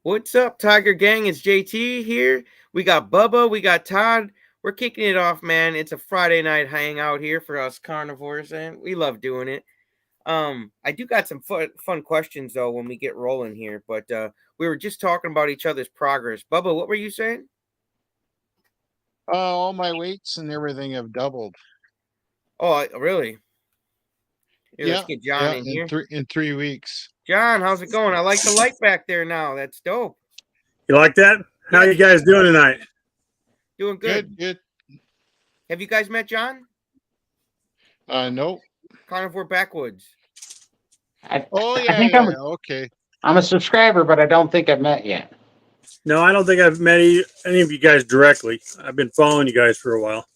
What's up, Tiger Gang? It's JT here. We got Bubba, we got Todd. We're kicking it off, man. It's a Friday night hangout here for us carnivores, and we love doing it. I do got some fun questions though when we get rolling here, but we were just talking about each other's progress. Bubba, what were you saying? All my weights and everything have doubled. Oh, really? Here, let's Yeah, get John yeah, in here. in 3 weeks. John, how's it going? I like the light back there now. That's dope. You like that? How Yeah. you guys doing tonight? Doing good. Good. Have you guys met John? Nope. Carnivore Backwoods. Oh yeah, I think okay. I'm a subscriber, but I don't think I've met yet. No, I don't think I've met any of you guys directly. I've been following you guys for a while.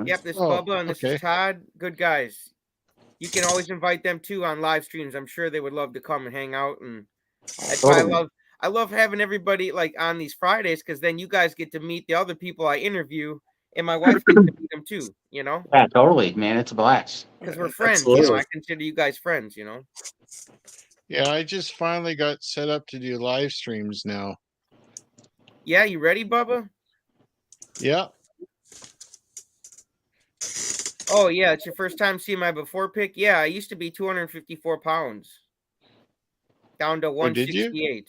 Yep, this is Oh, Bubba and this okay. is Todd. Good guys. You can always invite them too on live streams. I'm sure they would love to come and hang out. And that's why I love having everybody like on these Fridays, because then you guys get to meet the other people I interview, and my wife gets to meet them too. You know, Yeah, totally, man. It's a blast. because we're friends. You know, Absolutely. I consider you guys friends. You know. Yeah, I just finally got set up to do live streams now. Yeah, you ready, Bubba? Yeah. Oh yeah, it's your first time seeing my before pic. Yeah, I used to be 254 pounds, down to Oh, did you? 168.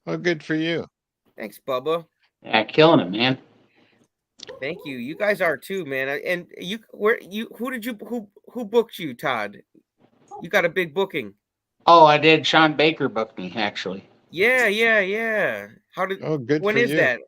Oh, good for you. Thanks, Bubba. Yeah, killing it, man. Thank you. You guys are too, man. And who booked you, Todd? You got a big booking. Oh, I did. Sean Baker booked me, actually. Yeah. How did? Oh, good When for is you. that?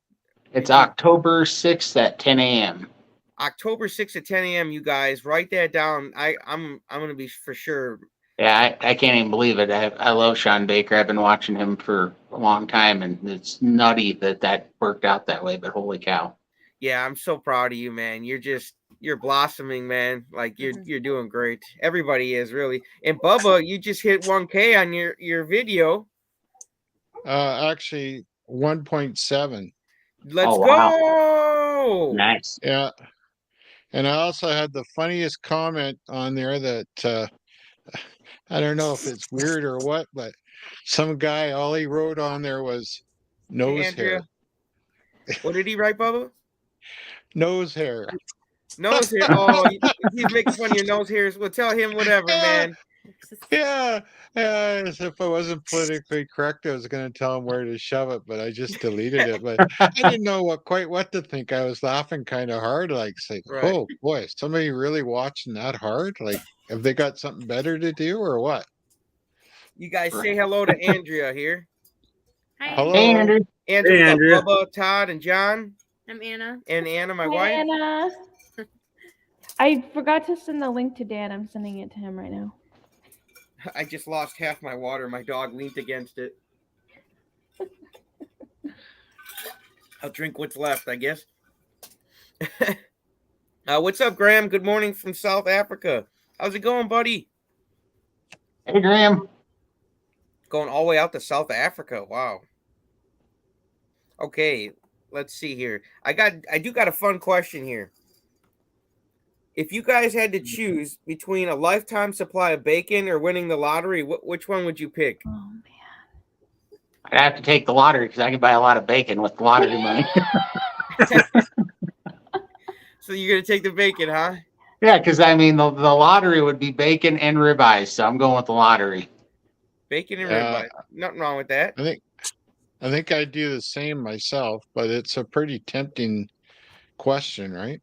It's October 6th at 10 a.m. October 6th at 10 a.m. You guys write that down. I'm gonna be for sure. Yeah, I can't even believe it. I love Sean Baker. I've been watching him for a long time, and it's nutty that worked out that way, but holy cow. Yeah, I'm so proud of you, man. You're blossoming, man. Like you're doing great. Everybody is really. And Bubba, you just hit 1K on your video. Actually 1.7. Let's Oh, go. wow. Nice. Yeah. And I also had the funniest comment on there that I don't know if it's weird or what, but some guy, all he wrote on there was Hey, nose Andrea. hair. What did he write, Bubba? Nose hair. Nose hair. Oh, he's making fun of your nose hairs. Well, tell him whatever, man. Yeah. As if I wasn't politically correct, I was going to tell him where to shove it, but I just deleted it. But I didn't know quite what to think. I was laughing kind of hard, like, say, Right. oh boy, is somebody really watching that hard? Like, have they got something better to do or what? You guys say hello to Andrea here. Hi, Hello. Hey, Andrew. Andrea, Hey, we got Andrea. Bubba, Todd, and John, I'm Anna. and Anna, my Hi, wife. Anna. I forgot to send the link to Dan. I'm sending it to him right now. I just lost half my water. My dog leaned against it. I'll drink what's left, I guess. What's up, Graham? Good morning from South Africa. How's it going, buddy? Hey, Graham. Going all the way out to South Africa. Wow. Okay, let's see here. I do got a fun question here. If you guys had to choose between a lifetime supply of bacon or winning the lottery, which one would you pick? Oh man. I have to take the lottery because I can buy a lot of bacon with the lottery money. So you're gonna take the bacon, huh? Yeah, because I mean the lottery would be bacon and ribeyes, so I'm going with the lottery. Bacon and ribeye. Nothing wrong with that. I think I'd do the same myself, but it's a pretty tempting question, right?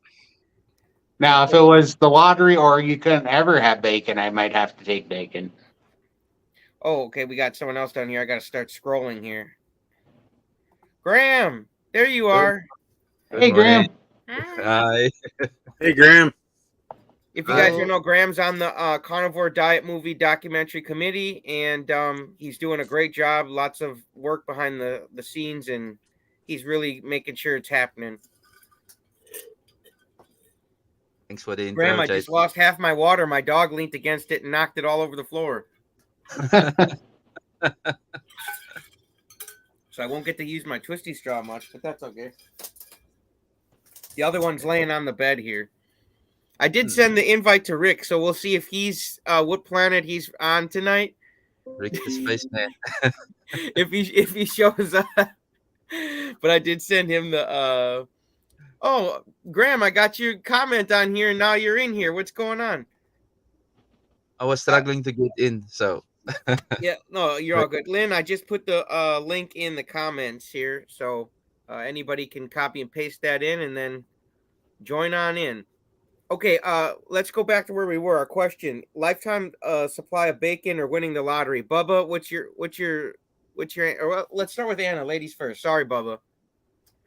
Now, if it was the lottery or you couldn't ever have bacon, I might have to take bacon. Oh, okay. We got someone else down here. I got to start scrolling here. Graham, there you are. Hey, Graham. Hi. Hi. Hey, Graham. If you guys don't know, Graham's on the Carnivore Diet Movie Documentary Committee, and he's doing a great job. Lots of work behind the scenes, and he's really making sure it's happening. Thanks for the Graham, intro, I just JT. lost half my water. My dog leaned against it and knocked it all over the floor. So I won't get to use my twisty straw much, but that's okay. The other one's laying on the bed here. I did send the invite to Rick, so we'll see if he's what planet he's on tonight. Rick the Spaceman. if he shows up. But I did send him the oh, Graham, I got your comment on here and now you're in here. What's going on? I was struggling to get in, so Yeah, no, you're all good. Lynn, I just put the link in the comments here, so anybody can copy and paste that in and then join on in. Okay, let's go back to where we were. Our question: lifetime supply of bacon or winning the lottery? Bubba, what's your or well, let's start with Anna, ladies first. Sorry, Bubba.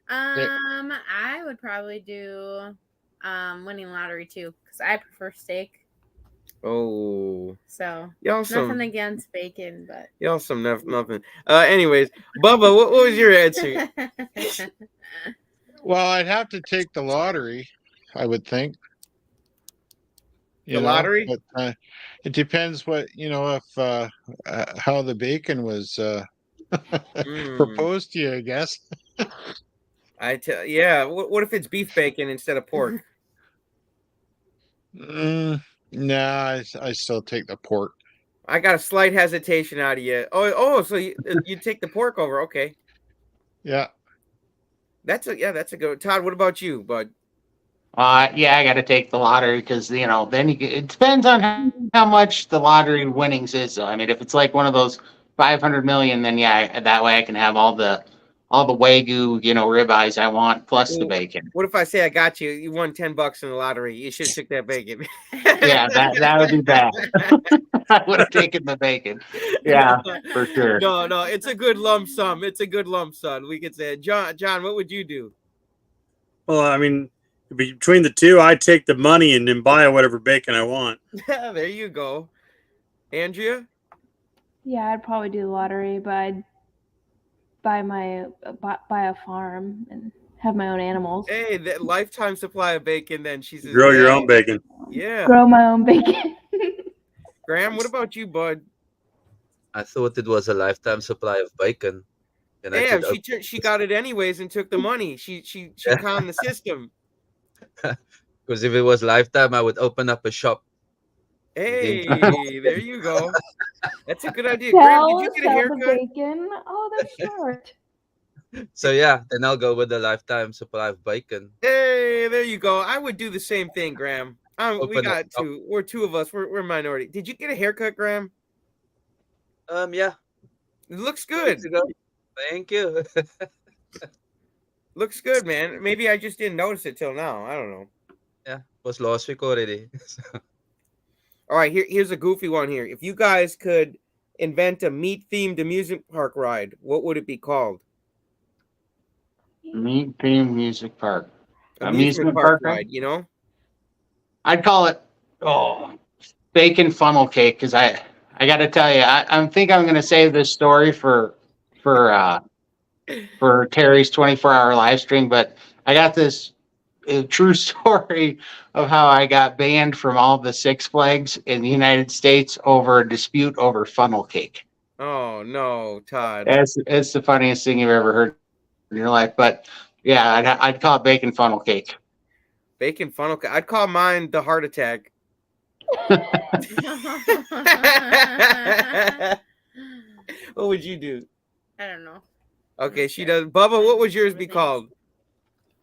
I would probably do winning lottery too, because I prefer steak. Oh, So y'all nothing some against bacon, but y'all some nothing. Anyways, Bubba, what was your answer? Well, I'd have to take the lottery, I would think. The lottery? But it depends what if how the bacon was proposed to you, I guess. Yeah. What if it's beef bacon instead of pork? Nah, I still take the pork. I got a slight hesitation out of you. So you take the pork over? Okay. Yeah. That's a good. Todd, what about you, bud? Yeah, I got to take the lottery because then it depends on how much the lottery winnings is. So I mean, if it's like one of those 500 million, then yeah, that way I can have all the Wagyu, ribeyes I want plus the bacon. What if I say I got you? You won $10 in the lottery. You should have took that bacon. Yeah, that would be bad. I would have taken the bacon. Yeah, for sure. No, it's a good lump sum. It's a good lump sum. We could say, John, what would you do? Well, I mean, between the two, I take the money and then buy whatever bacon I want. There you go. Andrea? Yeah, I'd probably do the lottery, but I'd buy a farm and have my own animals. Hey, that lifetime supply of bacon. Then she says, Grow your own bacon. Yeah. Grow my own bacon. Graham, what about you, bud? I thought it was a lifetime supply of bacon. And Yeah, she got it anyways and took the money. She conned the system. Because if it was lifetime, I would open up a shop. Hey, there you go. That's a good idea. Graham, did you get a haircut? The bacon. Oh, that's smart. So yeah, then I'll go with the lifetime supply of bacon. Hey, there you go. I would do the same thing, Graham. We got two. We're two of us. We're minority. Did you get a haircut, Graham? Yeah. It looks good. Thank you. Looks good, man. Maybe I just didn't notice it till now. I don't know. Yeah, was last week already. All right, here's a goofy one here. If you guys could invent a meat-themed amusement park ride, what would it be called? Meat-themed music park. Amusement park ride, I'd call it bacon funnel cake because I got to tell you, I think I'm going to save this story for Terry's 24-hour live stream, but I got this true story of how I got banned from all the Six Flags in the United States over a dispute over funnel cake. Oh no, Todd! It's the funniest thing you've ever heard in your life. But yeah, I'd call it bacon funnel cake. Bacon funnel cake. I'd call mine the heart attack. What would you do? I don't know. Okay, she does. Bubba, what would yours be called?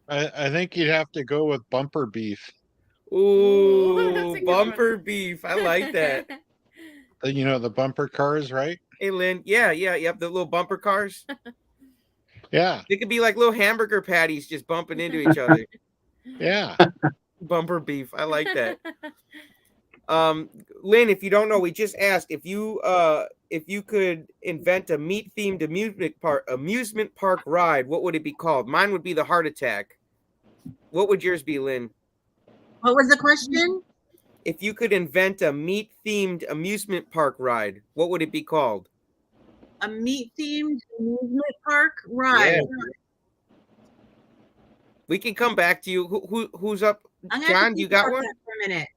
I think you'd have to go with bumper beef. Ooh, bumper beef. I like that. The bumper cars, right? Hey, Lynn. Yeah. The little bumper cars. Yeah. They could be like little hamburger patties just bumping into each other. Yeah. Bumper beef. I like that. Lynn, if you don't know, we just asked if you could invent a meat-themed amusement park ride, what would it be called? Mine would be the heart attack. What would yours be, Lynn? What was the question? If you could invent a meat-themed amusement park ride, what would it be called? A meat-themed amusement park ride. Yeah. We can come back to you. Who's up? John, you got one? For a minute.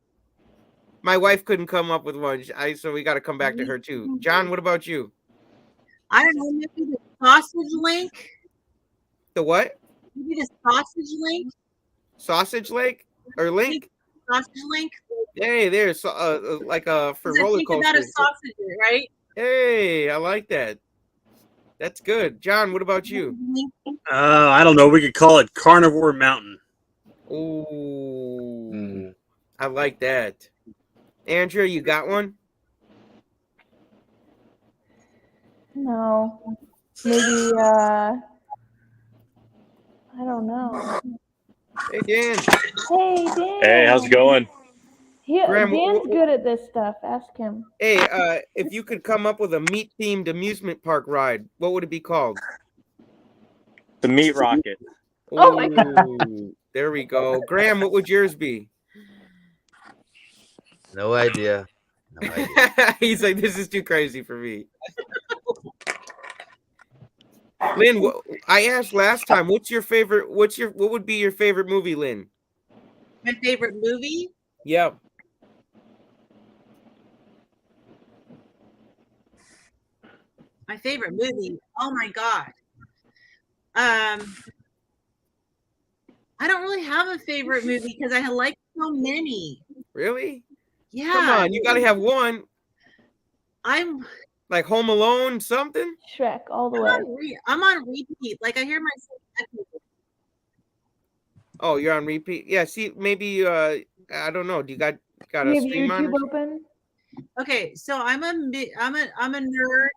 My wife couldn't come up with one, so we got to come back to her too. John, what about you? I don't know, maybe the sausage link. The what? Maybe the sausage link. Sausage lake or link? Sausage link. Hey, there's like for roller coaster. That is sausage, right? Hey, I like that. That's good. John, what about you? I don't know. We could call it Carnivore Mountain. Ooh, Mm. I like that. Andrea, you got one? No. Maybe I don't know. Hey, Dan. Hey, Dan. Hey, how's it going? Graham, Dan's good at this stuff. Ask him. Hey, if you could come up with a meat-themed amusement park ride, what would it be called? The meat rocket. Oh my God. Ooh, there we go. Graham, what would yours be? No idea. No idea. He's like, this is too crazy for me. Lynn, I asked last time, what would be your favorite movie, Lynn? My favorite movie? Yep. My favorite movie. Oh my God. I don't really have a favorite movie because I like so many. Really? Yeah. Come on, you gotta have one. I'm Like Home Alone, something? Shrek all the way. I'm on repeat. Like I hear myself echo. Oh, you're on repeat. Yeah. See, maybe I don't know. Do you got Do a you have stream on? YouTube open? Okay, so I'm a nerd.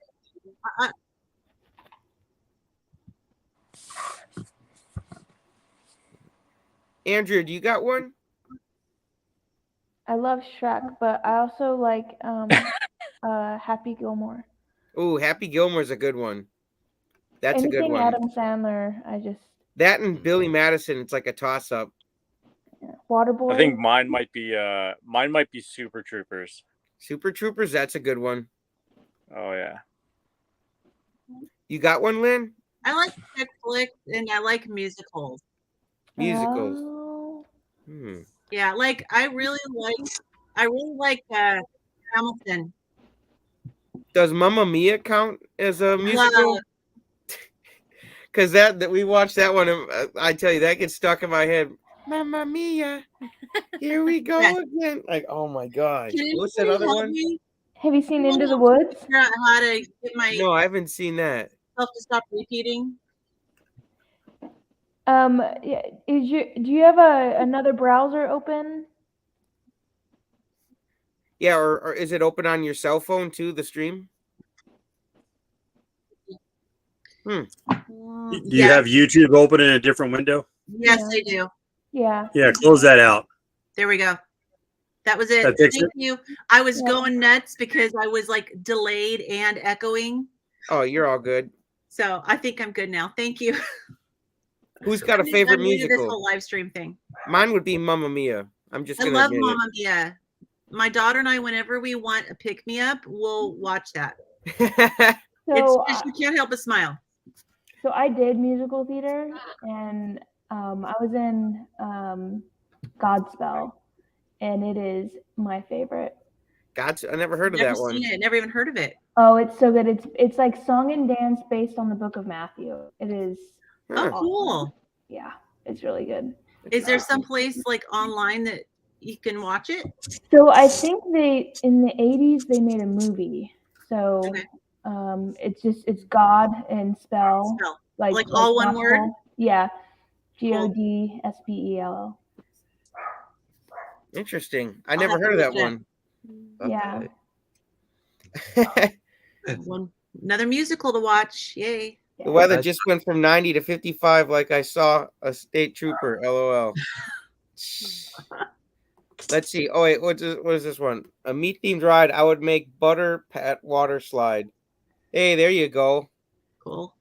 Andrea, do you got one? I love Shrek, but I also like Happy Gilmore. Ooh, Happy Gilmore's a good one. That's Anything a good one. Adam Sandler, I just That and Billy Madison, it's like a toss-up. Waterboy. I think mine might be Super Troopers. Super Troopers, that's a good one. Oh yeah. You got one, Lynn? I like chick flicks and I like musicals. Musicals. Oh. Yeah, like I really like Hamilton. Does Mamma Mia count as a musical? Because that we watched that one, and I tell you, that gets stuck in my head. Mamma Mia, here we go again. Like, oh my god, what's that other one? Have you seen Into the Woods? Figure out how to get my No, I haven't seen that. self to stop repeating. Yeah, do you have another browser open? Yeah, or is it open on your cell phone too? The stream. Do you have YouTube open in a different window? Yes, I do. Yeah. Yeah, close that out. There we go. That was it. That fixed Thank it? you. I was going nuts because I was like delayed and echoing. Oh, you're all good. So I think I'm good now. Thank you. Who's got a favorite I'm new to this musical? whole live stream thing. Mine would be Mamma Mia. I'm just I gonna love admit Mamma Mia. My daughter and I, whenever we want a pick me up, we'll watch that. So you can't help but smile. So I did musical theater, and I was in Godspell, and it is my favorite. Gotcha. I never heard of Never that one. seen it. Never even heard of it. Oh, it's so good. It's like song and dance based on the book of Matthew. It is. Oh, cool. Yeah, it's really good. Is there some place like online that you can watch it? So I think in the 80s they made a movie. So it's God and spell. Like all one word? Yeah. GODSPELL. Interesting. I never heard of that one. Yeah. Another musical to watch. Yay. The weather just went from 90 to 55 like I saw a state trooper. LOL. Let's see. Oh, wait. What is this one? A meat-themed ride. I would make butter pat water slide. Hey, there you go. Cool.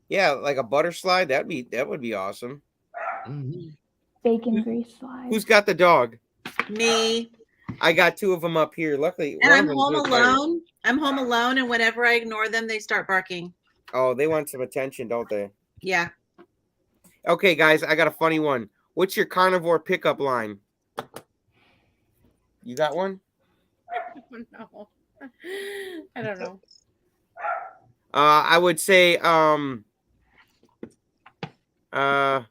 Yeah, like a butter slide. That would be awesome. Bacon grease slide. Who's got the dog? Me. I got two of them up here. Luckily, and I'm home alone. I'm home alone, and whenever I ignore them, they start barking. Oh, they want some attention, don't they? Yeah. Okay, guys, I got a funny one. What's your carnivore pickup line? You got one? No. I don't know. I would say yeah, I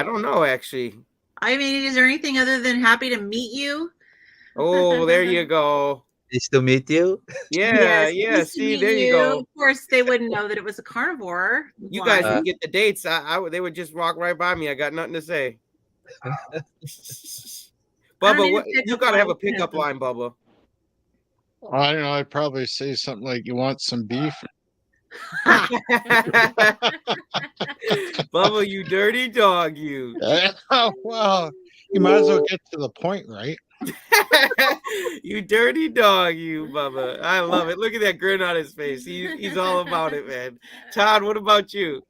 don't know actually. I mean, is there anything other than happy to meet you? Oh, there you go. Nice to meet you. Yeah, Yes, yeah. nice to See, meet there you go. Of course, they wouldn't know that it was a carnivore. You guys line. would get the dates. They would just walk right by me. I got nothing to say. I don't Bubba, need a what you pickup gotta have a line. pickup line, Bubba. I don't know. I'd probably say something like, "You want some beef?" Bubba, you dirty dog, you. Well, you might as well get to the point, right? You dirty dog, you, Bubba. I love it. Look at that grin on his face. He's all about it, man. Todd, what about you?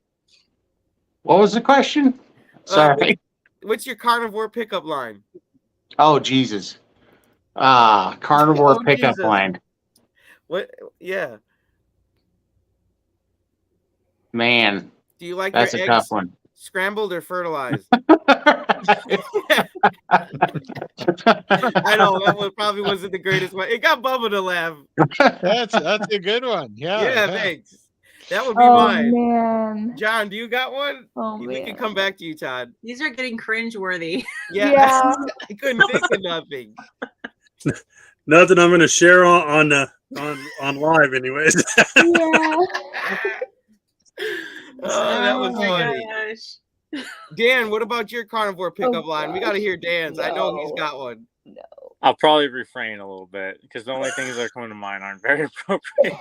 What was the question? Sorry. What's your carnivore pickup line? Oh Jesus. Carnivore Oh, pickup Jesus. line. What? Yeah. Man, Do you like that's your a eggs tough one. scrambled or fertilized? I know that one probably wasn't the greatest one. It got Bubba to laugh. That's a good one. Yeah, Yeah. thanks. That would be Oh mine. man. John, do you got one? Oh We can man. come back to you, Todd. These are getting cringeworthy. Yeah, Yeah. I couldn't think of nothing. Nothing I'm going to share on live, anyways. Yeah. Oh, that was my funny. gosh. Dan, what about your carnivore pickup line? We got to gosh. hear Dan's. I know he's No. got one. No. I'll probably refrain a little bit because the only things that are coming to mind aren't very appropriate.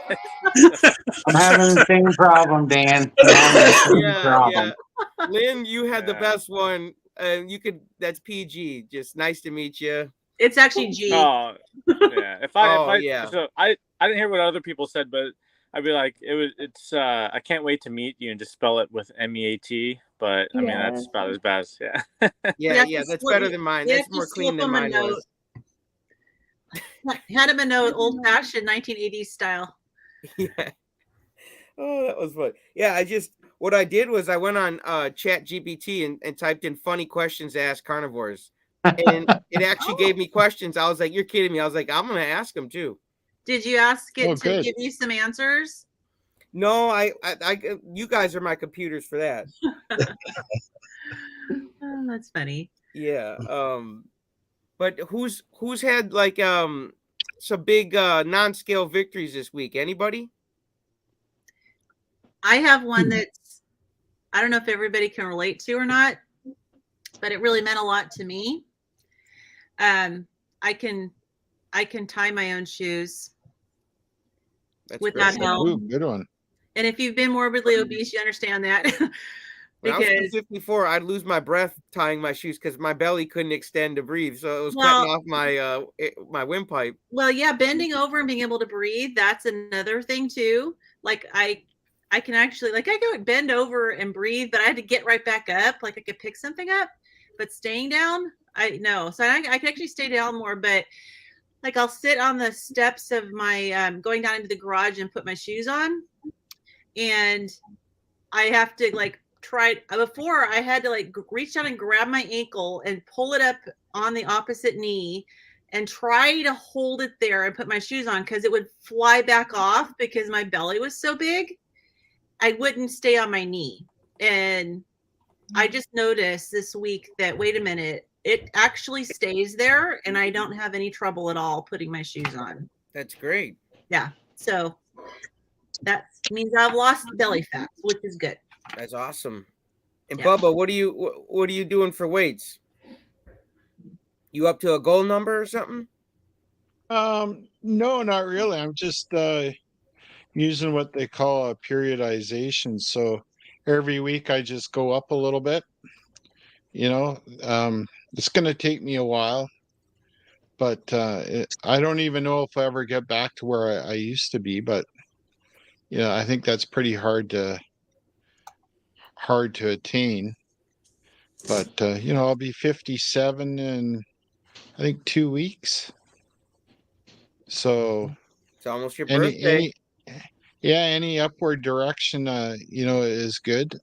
I'm having the same problem, Dan. I'm having the same Yeah, problem. yeah. Lynn, you had the Yeah. best one. You could. That's PG. Just nice to meet you. It's actually G. Oh, yeah. If I yeah. So I didn't hear what other people said, but I'd be like, it's I can't wait to meet you and just spell it with MEAT. But I mean, that's Yes. about as bad as Yeah, have yeah. to That's slip- better than mine. you That's have to more clean slip than him a mine note. was. Had him a note, old fashioned 1980s style. Yeah. Oh, that was fun. Yeah, what I did was I went on Chat GPT and typed in funny questions to ask carnivores. And it actually gave me questions. I was like, you're kidding me. I was like, I'm gonna ask them too. Did you ask it Oh, to good. give you some answers? No, I you guys are my computers for that. Oh, that's funny. Yeah. But who's had like some big non-scale victories this week? Anybody? I have one that's, I don't know if everybody can relate to or not, but it really meant a lot to me. I can tie my own shoes That's without great. help. Ooh, good one. And if you've been morbidly obese, you understand that. When I was Because 54, I'd lose my breath tying my shoes because my belly couldn't extend to breathe. So it was Well- cutting off my my windpipe. well, yeah, bending over and being able to breathe, that's another thing too. Like I can actually, like, I could bend over and breathe, but I had to get right back up. Like I could pick something up, but staying down, no. So I can actually stay down more, but like I'll sit on the steps of my going down into the garage and put my shoes on, and I have to like try. Before I had to like reach down and grab my ankle and pull it up on the opposite knee and try to hold it there and put my shoes on because it would fly back off because my belly was so big. I wouldn't stay on my knee. And I just noticed this week that, wait a minute, it actually stays there and I don't have any trouble at all putting my shoes on. That's great. Yeah. So that means I've lost belly fat, which is good. That's awesome. And Yeah. Bubba, what are you doing for weights? You up to a goal number or something? No, not really. I'm just using what they call a periodization. So every week I just go up a little bit. You know, it's going to take me a while, but I don't even know if I ever get back to where I used to be. But I think that's pretty hard to attain. But I'll be 57 in I think 2 weeks. So It's almost your birthday. any upward direction is good.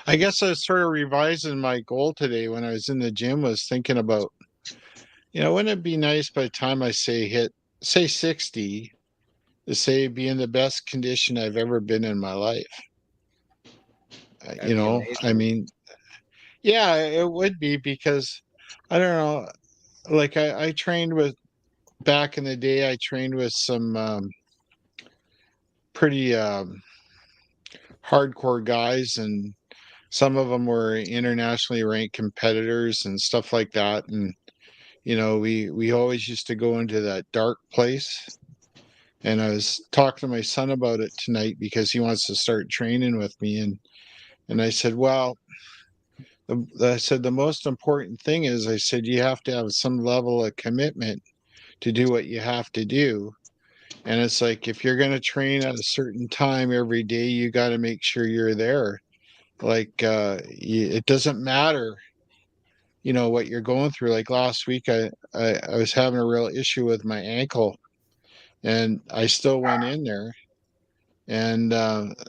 I guess I was sort of revising my goal today when I was in the gym, was thinking about, wouldn't it be nice by the time I say 60 to say be in the best condition I've ever been in my life. That'd be amazing. I mean, yeah, it would be, because I don't know, like I trained with back in the day. I trained with some pretty hardcore guys, and some of them were internationally ranked competitors and stuff like that. And we always used to go into that dark place. And I was talking to my son about it tonight because he wants to start training with me. And I said, well, I said, the most important thing is, I said, you have to have some level of commitment to do what you have to do. And it's like, if you're going to train at a certain time every day, you got to make sure you're there. Like, it doesn't matter, what you're going through. Like last week, I was having a real issue with my ankle, and I still went in there and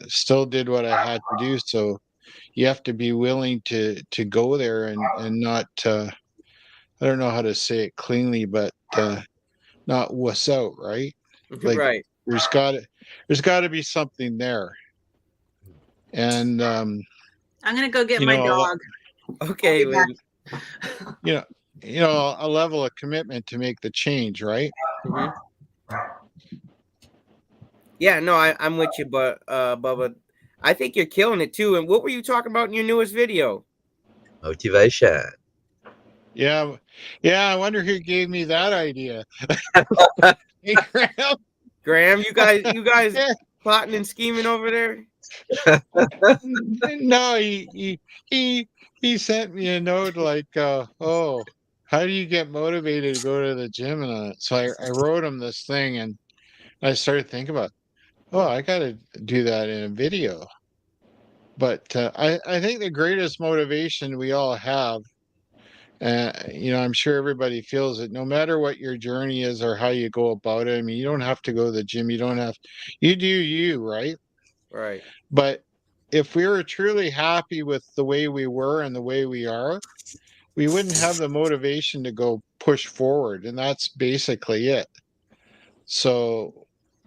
still did what I had to do. So you have to be willing to go there and not I don't know how to say it cleanly, but not wuss out, right? Like Right. there's got to be something there. And I'm gonna go get my a dog. Okay, Lynn. A level of commitment to make the change, right? Mhm. Yeah, no, I'm with you, but Bubba, I think you're killing it too. And what were you talking about in your newest video? Motivation. Yeah, I wonder who gave me that idea. Hey, Graham. Graham, you guys plotting and scheming over there? No, he sent me a note like, oh, how do you get motivated to go to the gym? And so I wrote him this thing, and I started thinking about, oh, I got to do that in a video. But I think the greatest motivation we all have, I'm sure everybody feels it, no matter what your journey is or how you go about it. I mean, you don't have to go to the gym. You do you, right? Right. But if we were truly happy with the way we were and the way we are, we wouldn't have the motivation to go push forward. And that's basically it. So,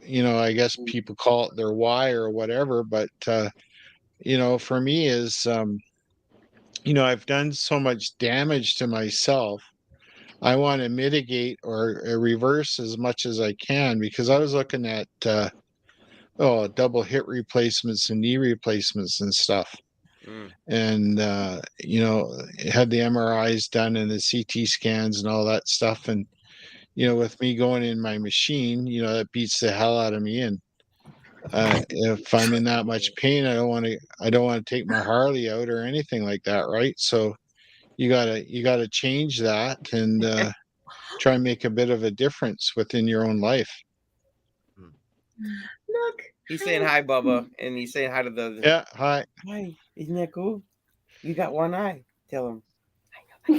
I guess people call it their why or whatever. But, for me is, I've done so much damage to myself. I want to mitigate or reverse as much as I can, because I was looking at, double hip replacements and knee replacements and stuff. And had the MRIs done and the CT scans and all that stuff. And with me going in my machine, that beats the hell out of me. And if I'm in that much pain, I don't want to take my Harley out or anything like that, right? So you gotta change that and try and make a bit of a difference within your own life. Look, he's saying hi, Bubba, and he's saying hi to the. Yeah, hi. Hi, isn't that cool? You got one eye. Tell him. I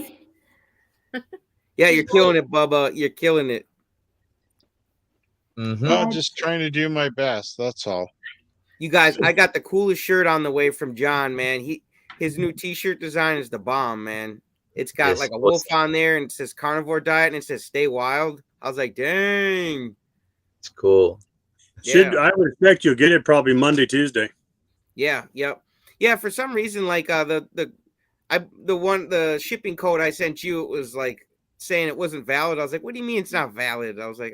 know. Yeah, you're killing it, Bubba. You're killing it. Mm-hmm. Well, just trying to do my best. That's all. You guys, I got the coolest shirt on the way from John, man. His new T-shirt design is the bomb, man. It's got like a wolf on there, and it says Carnivore Diet, and it says Stay Wild. I was like, dang. It's cool. I would expect you'll get it probably Monday, Tuesday. Yeah, yep. Yeah, for some reason, like the shipping code I sent you, it was like saying it wasn't valid. I was like, what do you mean it's not valid? I was like,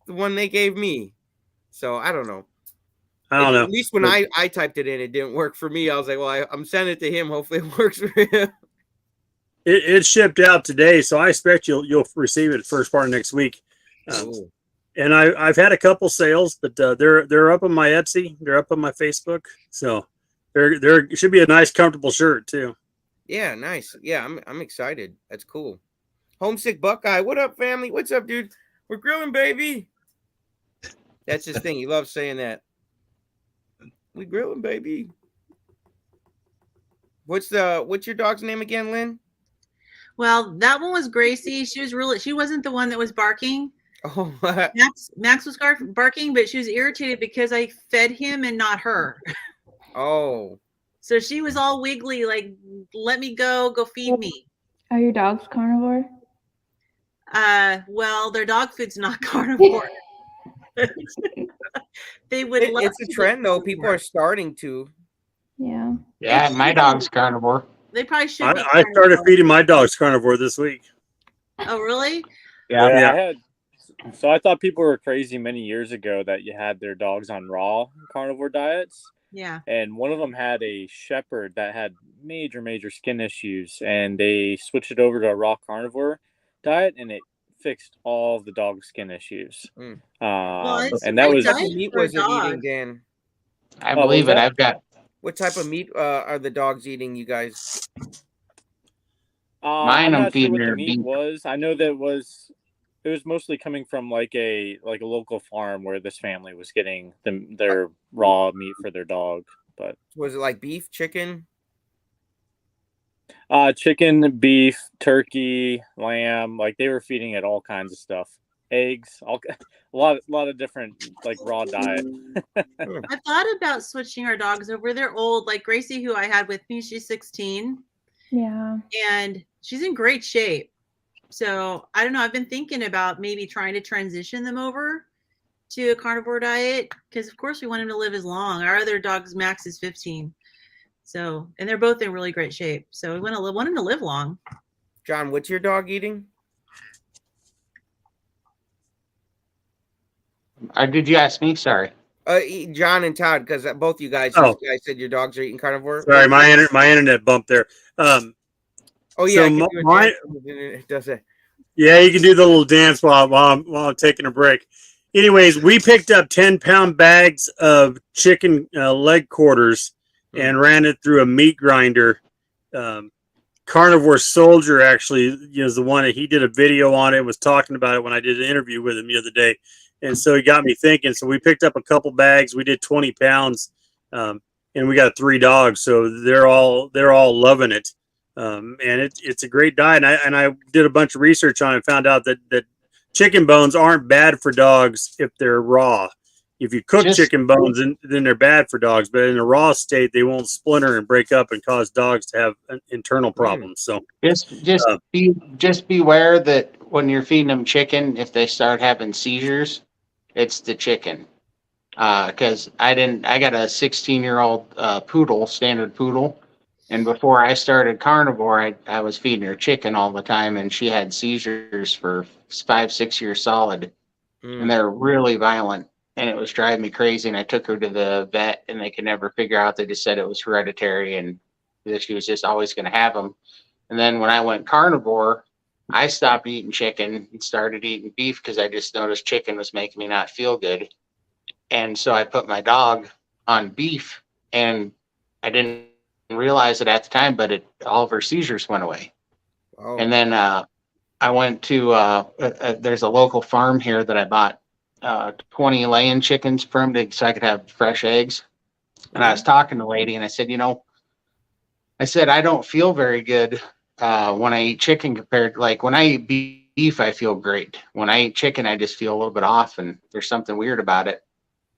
the one they gave me. So I don't know. I don't know. At least when I typed it in, it didn't work for me. I was like, well, I'm sending it to him. Hopefully it works for him. It shipped out today, so I expect you'll receive it first part of next week. And I've had a couple sales, but they're up on my Etsy, they're up on my Facebook, so there should be a nice, comfortable shirt too. Yeah, nice. Yeah, I'm excited. That's cool. Homesick Buckeye, what up, family? What's up, dude? We're grilling, baby. That's his thing. He loves saying that. We grilling, baby. What's your dog's name again, Lynn? Well, that one was Gracie. She wasn't the one that was barking. Oh, Max was barking, but she was irritated because I fed him and not her. Oh. So she was all wiggly, like, let me go feed me. Are your dogs carnivore? Well, their dog food's not carnivore. It's a trend though. People are starting to. Yeah. Yeah, my dog's carnivore. They probably should. I started feeding my dogs carnivore this week. Oh, really? Yeah. So I thought people were crazy many years ago that you had their dogs on raw carnivore diets. Yeah. And one of them had a shepherd that had major skin issues, and they switched it over to a raw carnivore diet, and it fixed all of the dog skin issues. Well, it's a And that great was What type of diet meat for a was it eating, dog. Dan? I what was believe it. that? I've got. What type of meat are the dogs eating, you guys? Mine, I'm I'm not sure feeding what the her meat beef. was. I know that it was mostly coming from like a local farm where this family was getting their raw meat for their dog. But Was it like beef, chicken? chicken, beef, turkey, lamb, like they were feeding it all kinds of stuff. Eggs, a lot of different like raw diet. I thought about switching our dogs over. They're old. Like Gracie, who I had with me, she's 16. Yeah. And she's in great shape. So I don't know. I've been thinking about maybe trying to transition them over to a carnivore diet because, of course, we want them to live as long. Our other dog's max is 15. So, and they're both in really great shape. So we want them to live long. John, what's your dog eating? Did you ask me? Sorry. John and Todd, because both you guys, Oh. you guys said your dogs are eating carnivore. Sorry, my internet bumped there. Oh yeah, so I can do it does it? Yeah, you can do the little dance while I'm taking a break. Anyways, we picked up 10-pound bags of chicken leg quarters and ran it through a meat grinder. Carnivore Soldier actually is the one that he did a video on it, was talking about it when I did an interview with him the other day. And so he got me thinking. So we picked up a couple bags. We did 20 pounds, and we got 3 dogs. So they're all loving it. And it's a great diet. And I did a bunch of research on it and found out that chicken bones aren't bad for dogs if they're raw. If you cook chicken bones, then they're bad for dogs. But in a raw state, they won't splinter and break up and cause dogs to have internal problems. So just beware that when you're feeding them chicken, if they start having seizures, it's the chicken. Because I got a 16-year-old poodle, standard poodle. And before I started carnivore, I was feeding her chicken all the time, and she had seizures for 5-6 years solid. And they're really violent. And it was driving me crazy. And I took her to the vet, and they could never figure out. They just said it was hereditary and that she was just always going to have them. And then when I went carnivore, I stopped eating chicken and started eating beef because I just noticed chicken was making me not feel good. And so I put my dog on beef, and I didn't realize it at the time, but all of her seizures went away. Oh. And then I went to there's a local farm here that I bought 20 laying chickens from so I could have fresh eggs. And I was talking to the lady, and I said, I don't feel very good when I eat chicken compared to, like, when I eat beef, I feel great. When I eat chicken, I just feel a little bit off, and there's something weird about it.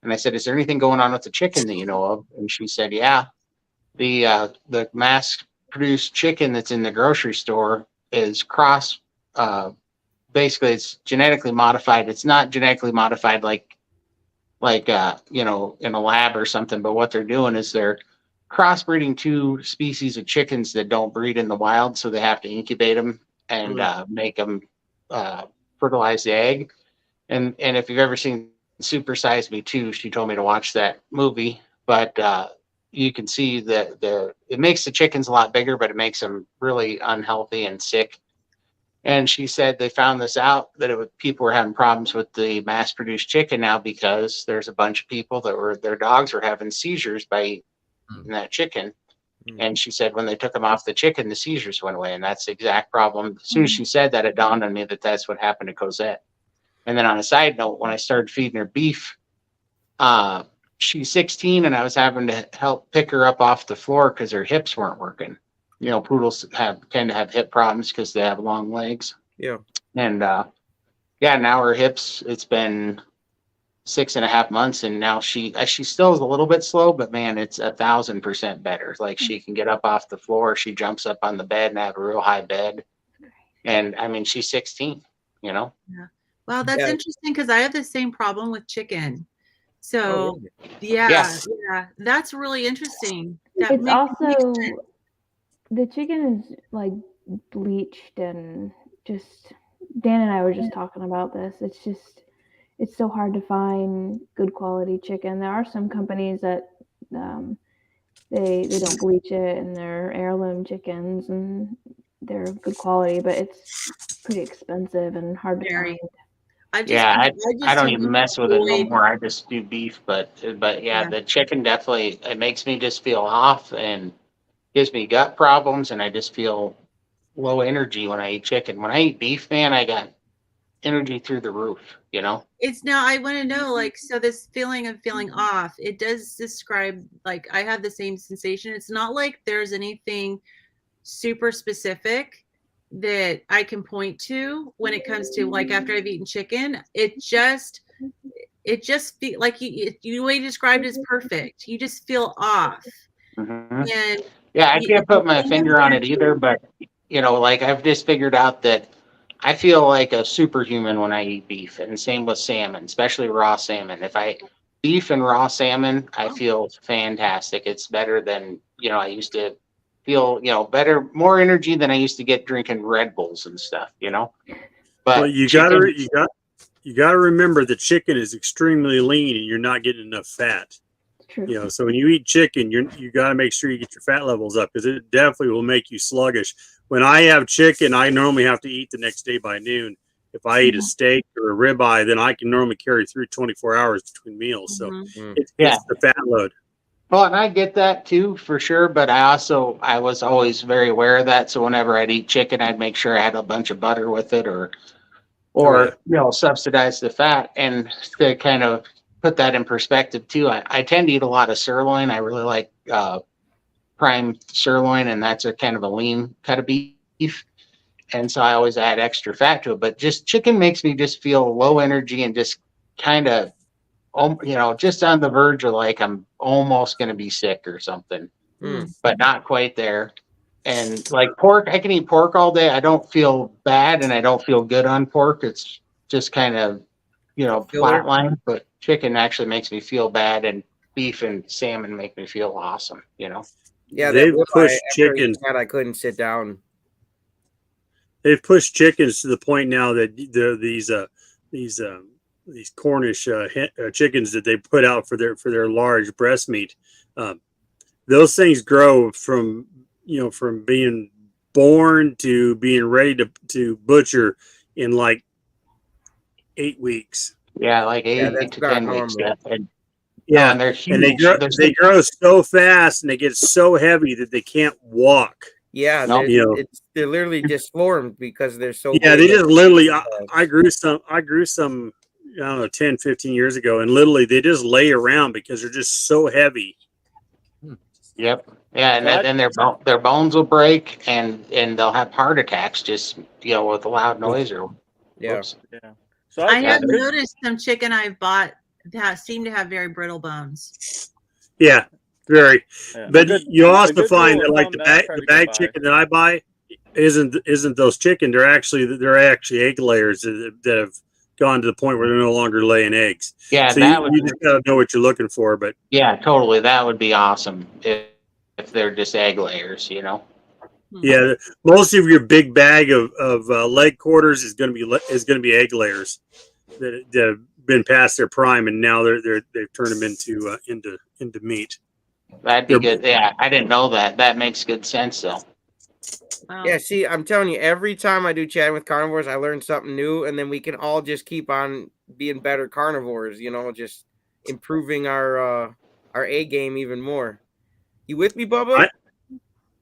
And I said, is there anything going on with the chicken that you know of? And she said, yeah, the mass produced chicken that's in the grocery store is basically it's genetically modified. It's not genetically modified like in a lab or something, but what they're doing is they're crossbreeding 2 species of chickens that don't breed in the wild, so they have to incubate them and make them fertilize the egg. And if you've ever seen Super Size Me 2, she told me to watch that movie, but you can see that it makes the chickens a lot bigger, but it makes them really unhealthy and sick. And she said they found this out, that people were having problems with the mass-produced chicken now because there's a bunch of people their dogs were having seizures by eating that chicken. And she said when they took them off the chicken, the seizures went away. And that's the exact problem. As soon as she said that, it dawned on me that that's what happened to Cosette. And then on a side note, when I started feeding her beef, she's 16, and I was having to help pick her up off the floor because her hips weren't working. Poodles tend to have hip problems because they have long legs. Yeah. And now her hips, it's been 6.5 months, and now she still is a little bit slow, but man, it's 1,000% better. Like, she can get up off the floor, she jumps up on the bed and have a real high bed. And I mean, she's 16, Yeah. Well, that's interesting because I have the same problem with chicken. So, yeah, that's really interesting. It's also, the chicken is like bleached and just Dan and I were just talking about this. It's so hard to find good quality chicken. There are some companies that they don't bleach it, and they're heirloom chickens, and they're good quality, but it's pretty expensive and hard to Very. find. I don't even mess with it no avoid- more. I just do beef, but yeah, the chicken definitely, it makes me just feel off and gives me gut problems, and I just feel low energy when I eat chicken. When I eat beef, man, I got energy through the roof, you know? It's now I want to know, like, so this feeling of feeling off, it does describe, like, I have the same sensation. It's not like there's anything super specific that I can point to when it comes to, like, after I've eaten chicken. It just feel like the way you described it is perfect. You just feel off. Mhm. And Yeah, I can't put my finger on it either, but you know, like I've just figured out that I feel like a superhuman when I eat beef, and same with salmon, especially raw salmon. If I beef and raw salmon, I feel fantastic. It's better than, you know, I used to feel, you know, better, more energy than I used to get drinking Red Bulls and stuff, you know. But Well, you chicken, gotta remember the chicken is extremely lean, and you're not getting enough fat. True. You know, so when you eat chicken, you got to make sure you get your fat levels up, because it definitely will make you sluggish. When I have chicken, I normally have to eat the next day by noon. If I eat a steak or a ribeye, then I can normally carry through 24 hours between meals. So it's the fat load. well, and I get that too for sure, but I was always very aware of that. So whenever I'd eat chicken, I'd make sure I had a bunch of butter with it, or you know, subsidize the fat. And to kind of put that in perspective too, I tend to eat a lot of sirloin. I really like prime sirloin, and that's a kind of a lean cut of beef. And so I always add extra fat to it. But just chicken makes me just feel low energy and just kind of, you know, just on the verge of like I'm almost going to be sick or something, but not quite there. And like pork, I can eat pork all day. I don't feel bad, and I don't feel good on pork. It's just kind of, you know, Filler. flatline. But chicken actually makes me feel bad, and beef and salmon make me feel awesome, you know. Yeah, They've that pushed after eating chickens. that, I couldn't sit down. They've pushed chickens to the point now that these Cornish chickens that they put out for their large breast meat, those things grow from, you know, from being born to being ready to butcher in like 8 weeks. Yeah, like eight that's to not 10 weeks. normal. Yeah, and they're huge. And they grow so fast, and they get so heavy that they can't walk. Yeah, Nope. they're literally disformed because they're so Yeah, big. they just literally, I grew some, I don't know, 10, 15 years ago, and literally they just lay around because they're just so heavy. Yep. Yeah, and then their bones will break, and they'll have heart attacks just, you know, with a loud noise or. Yeah. Whoops. Yeah. So I have noticed some chicken I've bought that seem to have very brittle bones. Yeah, very. Yeah. But you also good find rule that of like thumb the that I try bag to go bag by. chicken that I buy isn't those chicken. They're actually egg layers that have gone to the point where they're no longer laying eggs. Yeah, So you just gotta know what you're looking for. But yeah, totally. That would be awesome if they're just egg layers, you know. yeah, most of your big bag of leg quarters is gonna be egg layers that have been past their prime, and now they've turned them into meat. That'd be good. Yeah, I didn't know that. That makes good sense, though. Wow. Yeah, see, I'm telling you, every time I do chatting with carnivores, I learn something new, and then we can all just keep on being better carnivores, you know, just improving our A game even more. You with me, Bubba?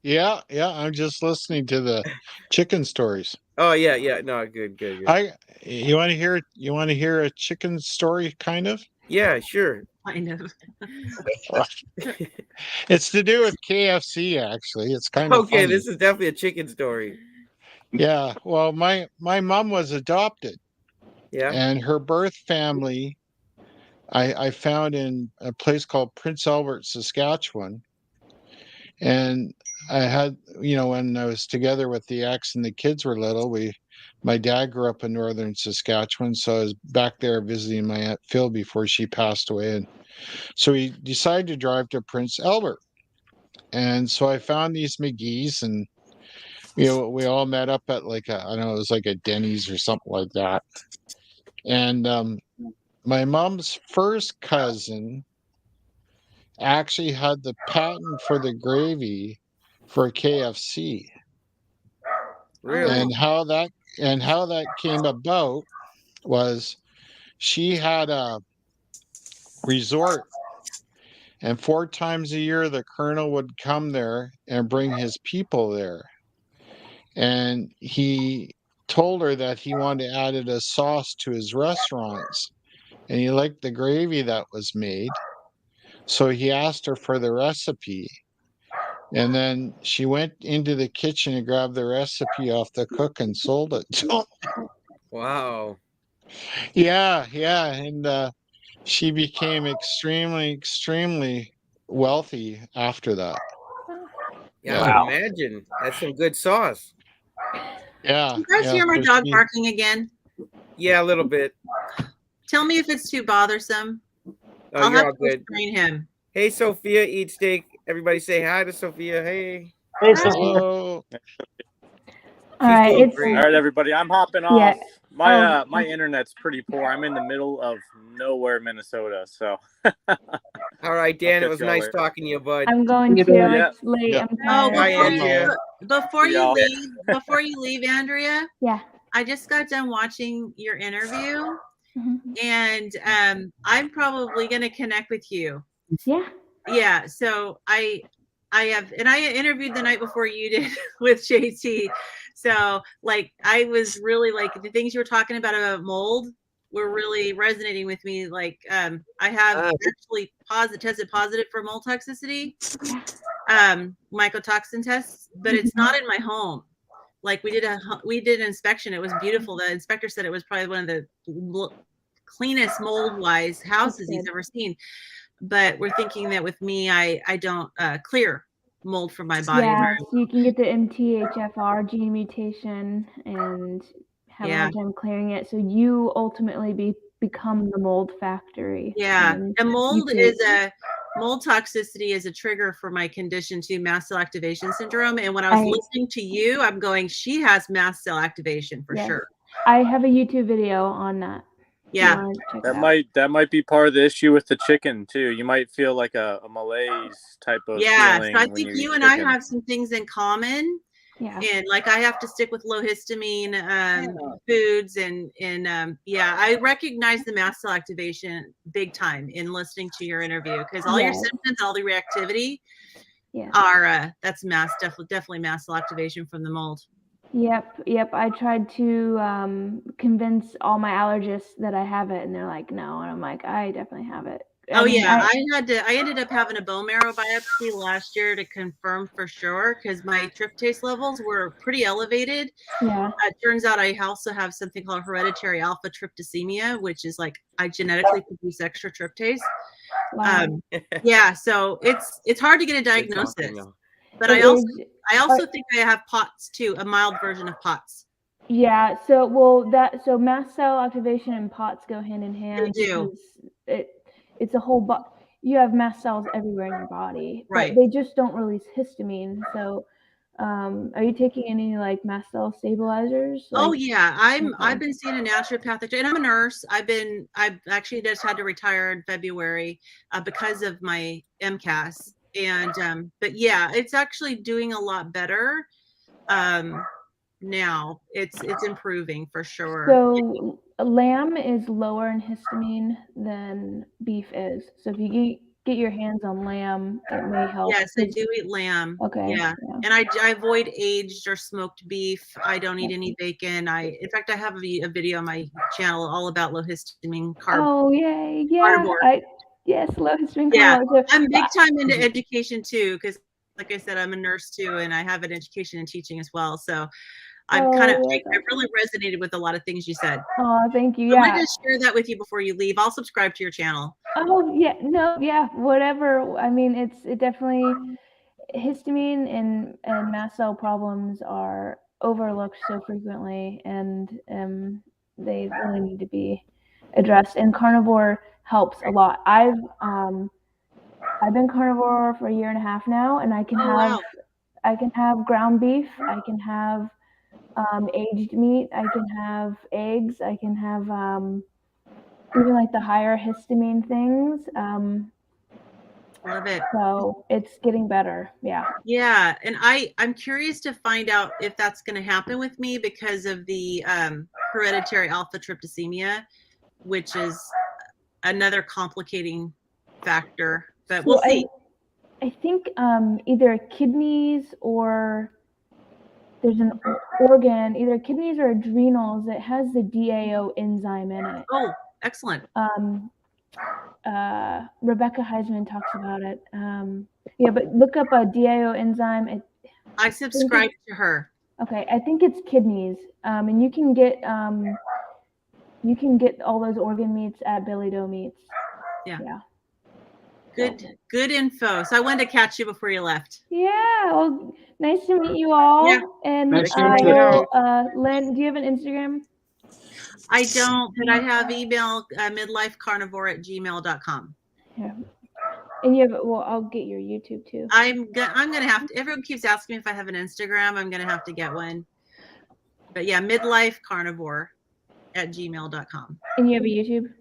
Yeah, I'm just listening to the chicken stories. Oh yeah. No, good. You want to hear a chicken story, kind of? Yeah, sure. Kind of. It's to do with KFC, actually. It's kind of Okay, funny. this is definitely a chicken story. Yeah, well, my mom was adopted, Yeah. and her birth family I found in a place called Prince Albert, Saskatchewan. And I had, when I was together with the ex and the kids were little, my dad grew up in northern Saskatchewan, so I was back there visiting my Aunt Phil before she passed away. And so we decided to drive to Prince Albert. And so I found these McGee's, and we all met up at like I don't know, it was like a Denny's or something like that. And my mom's first cousin actually had the patent for the gravy for KFC. Really? And how that came about was she had a resort, and 4 times a year the colonel would come there and bring his people there. And he told her that he wanted to add a sauce to his restaurants, and he liked the gravy that was made. So he asked her for the recipe. And then she went into the kitchen and grabbed the recipe off the cook and sold it to him. Wow. Yeah, yeah. And she became extremely wealthy after that. Yeah, I Yeah. would imagine. That's some good sauce. Yeah. You guys yeah, hear my so dog she- barking again? Yeah, a little bit. Tell me if it's too bothersome. Oh, I'll you're have all to good. restrain him. Hey, Sophia, eat steak. Everybody say hi to Sophia. Hey. Hey, Hi. Sophia. Hello. All She's right, doing it's great. All right, everybody, I'm hopping Yeah. off. My Oh. my internet's pretty poor. I'm in the middle of nowhere, Minnesota. So All right, Dan, it catch was y'all nice later. talking to you, bud. I'm going You to. bet. Yeah. It's late. Yeah. I'm Oh, tired. Bye, before See you y'all. leave, Andrea, Yeah. I just got done watching your interview, Mhm. and I'm probably going to connect with you. Yeah. Yeah, so I interviewed the night before you did with JT. So like I was really like the things you were talking about mold were really resonating with me. Like I have actually tested positive for mold toxicity, mycotoxin tests, but it's not in my home. Like we did an inspection. It was beautiful. The inspector said it was probably one of the cleanest mold wise houses he's ever seen. But we're thinking that with me, I don't clear mold from my body. Yeah, so you can get the MTHFR gene mutation and have a hard time clearing it. So you ultimately become the mold factory. Yeah, and mold you mold toxicity is a trigger for my condition too, mast cell activation syndrome. And when I was listening to you, I'm going, she has mast cell activation for sure. I have a YouTube video on that. Yeah, that might be part of the issue with the chicken too. You might feel like a malaise type of feeling. So I think you and I have some things in common. Yeah, and like I have to stick with low histamine foods, and I recognize the mast cell activation big time in listening to your interview, because all your symptoms, all the reactivity, are that's definitely mast cell activation from the mold. Yep. I tried to convince all my allergists that I have it, and they're like, no. And I'm like, I definitely have it. I ended up having a bone marrow biopsy last year to confirm for sure, because my tryptase levels were pretty elevated. Yeah. It turns out I also have something called hereditary alpha tryptosemia, which is like I genetically produce extra tryptase. Wow. So it's hard to get a diagnosis. But I also think I have POTS too, a mild version of POTS. Yeah. So mast cell activation and POTS go hand in hand. They do. It's a whole you have mast cells everywhere in your body, right? But they just don't release histamine. So, are you taking any like mast cell stabilizers? Oh yeah, I've been seeing a naturopathic, and I'm a nurse. I've actually just had to retire in February because of my MCAS. And but yeah, it's actually doing a lot better now. It's improving for sure. So lamb is lower in histamine than beef is. So if you get your hands on lamb, it may help. Yes, I do eat lamb. Okay. Yeah. And I avoid aged or smoked beef. I don't eat any bacon. In fact, I have a video on my channel all about low histamine carb. Oh yay! Yeah. Carnivore. Yes, low histamine. Yeah, carnivore. I'm big time into education too, because like I said, I'm a nurse too, and I have an education and teaching as well. So I really resonated with a lot of things you said. Oh, thank you. Yeah. I'm going to share that with you before you leave. I'll subscribe to your channel. Oh yeah, no, yeah, whatever. I mean, it definitely histamine and mast cell problems are overlooked so frequently, and they really need to be addressed. And carnivore helps a lot. I've been carnivore for 1.5 years now, and I can have I can have ground beef. I can have aged meat. I can have eggs. I can have even like the higher histamine things. Love it. So it's getting better. Yeah. Yeah, and I'm curious to find out if that's going to happen with me because of the hereditary alpha tryptophanemia, which is another complicating factor. But we'll see. I think either kidneys or there's an organ, either kidneys or adrenals, that has the DAO enzyme in it. Oh, excellent. Rebecca Heisman talks about it. Yeah, but look up a DAO enzyme. I subscribe to her. Okay, I think it's kidneys, and you can get all those organ meats at Billy Doe Meats. Yeah. Yeah. Good info. So I wanted to catch you before you left. Yeah. Well, nice to meet you all. Yeah. And Nice to I meet you. will, Lynn, do you have an Instagram? I don't, but I have email midlifecarnivore@gmail.com. Yeah. And you have, well, I'll get your YouTube too. I'm gonna have to. Everyone keeps asking me if I have an Instagram. I'm gonna have to get one. But yeah, midlifecarnivore@gmail.com. And you have a YouTube?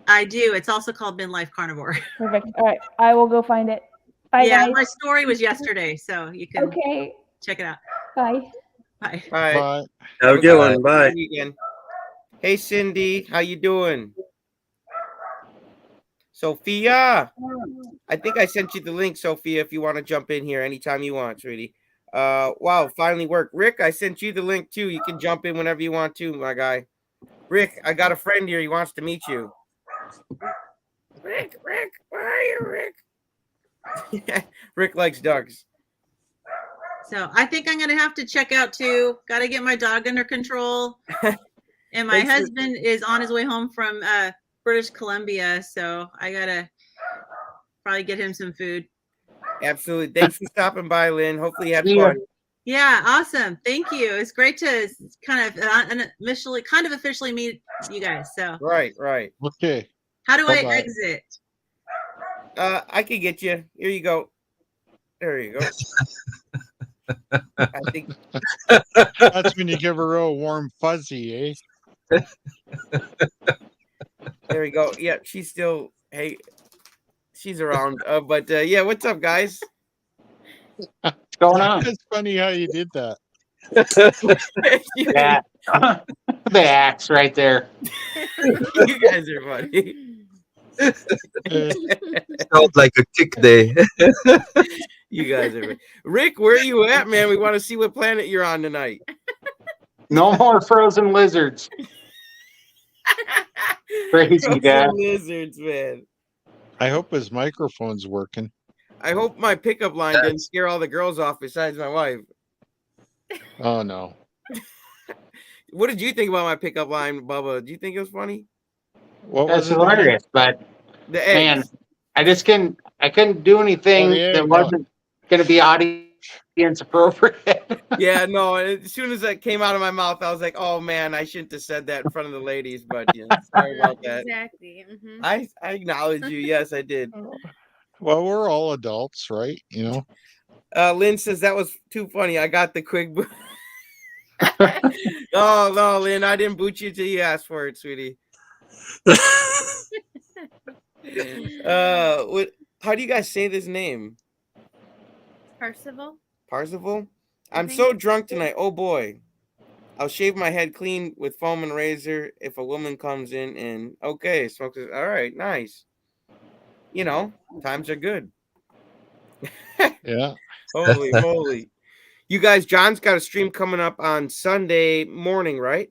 I do. It's also called Midlife Carnivore. Perfect. All right, I will go find it. Bye, Yeah, guys. my story was yesterday, so you can check it out. Bye. Bye. Bye. Bye. Have a good one. Bye. Hey, Cindy, how you doing? Sophia, I think I sent you the link, Sophia, if you want to jump in here anytime you want, sweetie. Wow, finally worked. Rick, I sent you the link too. You can jump in whenever you want to, my guy. Rick, I got a friend here. He wants to meet you. Rick, where are you, Rick? Rick likes dogs. So I think I'm gonna have to check out too. Got to get my dog under control. And my husband is on his way home from British Columbia, so I gotta probably get him some food. Absolutely. Thanks for stopping by, Lynn. Hopefully you had fun. Yeah, awesome. Thank you. It's great to kind of officially meet you guys. So Right. Okay. How do Bye-bye. I exit? I can get you. Here you go. There you go. I think That's when you give her a warm fuzzy, eh? there we go. Yeah, she's still she's around. But yeah, what's up, guys? What's going on? It's funny how you did that. Yeah. The axe right there. You guys are funny. Sounds like a kick day. You guys are funny. Rick, where are you at, man? We want to see what planet you're on tonight. No more frozen lizards. Crazy, Dad. Lizards, man. I hope his microphone's working. I hope my pickup line didn't scare all the girls off besides my wife. Oh no. What did you think about my pickup line, Bubba? Do you think it was funny? What That's was it? hilarious, but The man, eggs. I couldn't do anything yeah, that no. wasn't going to be audience appropriate. Yeah, no. As soon as that came out of my mouth, I was like, "Oh man, I shouldn't have said that in front of the ladies." But sorry about that. Exactly. Mhm. I acknowledge you. Yes, I did. Well, we're all adults, right? You know. Lynn says that was too funny. I got the quick boot. No, Lynn, I didn't boot you till you asked for it, sweetie. What? How do you guys say this name? Percival. Parzival? I I'm think so it's- drunk tonight. Oh boy. I'll shave my head clean with foam and razor if a woman comes in and okay, smokes. All right, nice. You know, times are good. Yeah. Holy moly. You guys, John's got a stream coming up on Sunday morning, right?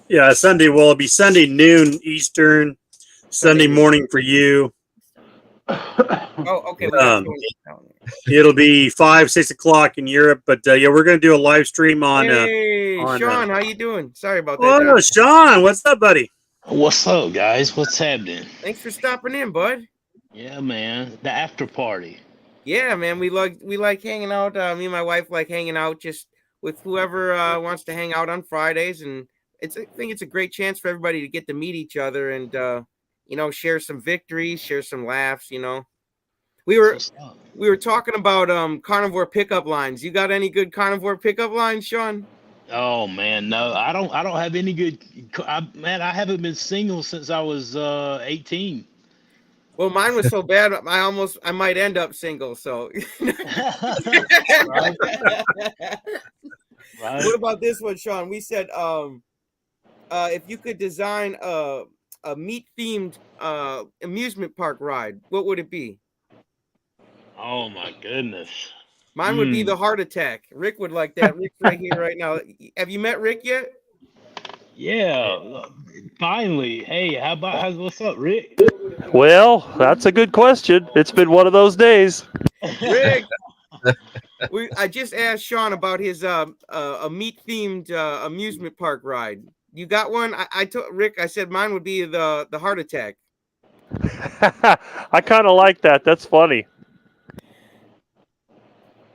Yeah, Sunday. Well, it'll be Sunday noon Eastern, Sunday morning for you. Oh, okay. We got It'll be 5, 6 o'clock in Europe. But yeah, we're gonna do a live stream on. Hey, on, Sean, how you doing? Sorry about that. Oh, John. Sean, what's up, buddy? What's up, guys? What's happening? Thanks for stopping in, bud. Yeah, man. The after party. Yeah, man, we like hanging out. Me and my wife like hanging out just with whoever wants to hang out on Fridays, and I think it's a great chance for everybody to get to meet each other and share some victories, share some laughs. We were What's up? talking about carnivore pickup lines. You got any good carnivore pickup lines, Sean? Oh man, no, I don't have any good. Man, I haven't been single since I was 18. Well, mine was so bad, I might end up single. So, Right. Right. what about this one, Sean? We said, if you could design a meat themed amusement park ride, what would it be? Oh my goodness. Mine would be the heart attack. Rick would like that. Rick's right here, right now. Have you met Rick yet? Yeah. Finally. Hey, what's up, Rick? Well, that's a good question. It's been one of those days. Rick, I just asked Sean about his a meat themed amusement park ride. You got one? I told Rick. I said mine would be the heart attack. I kind of like that. That's funny.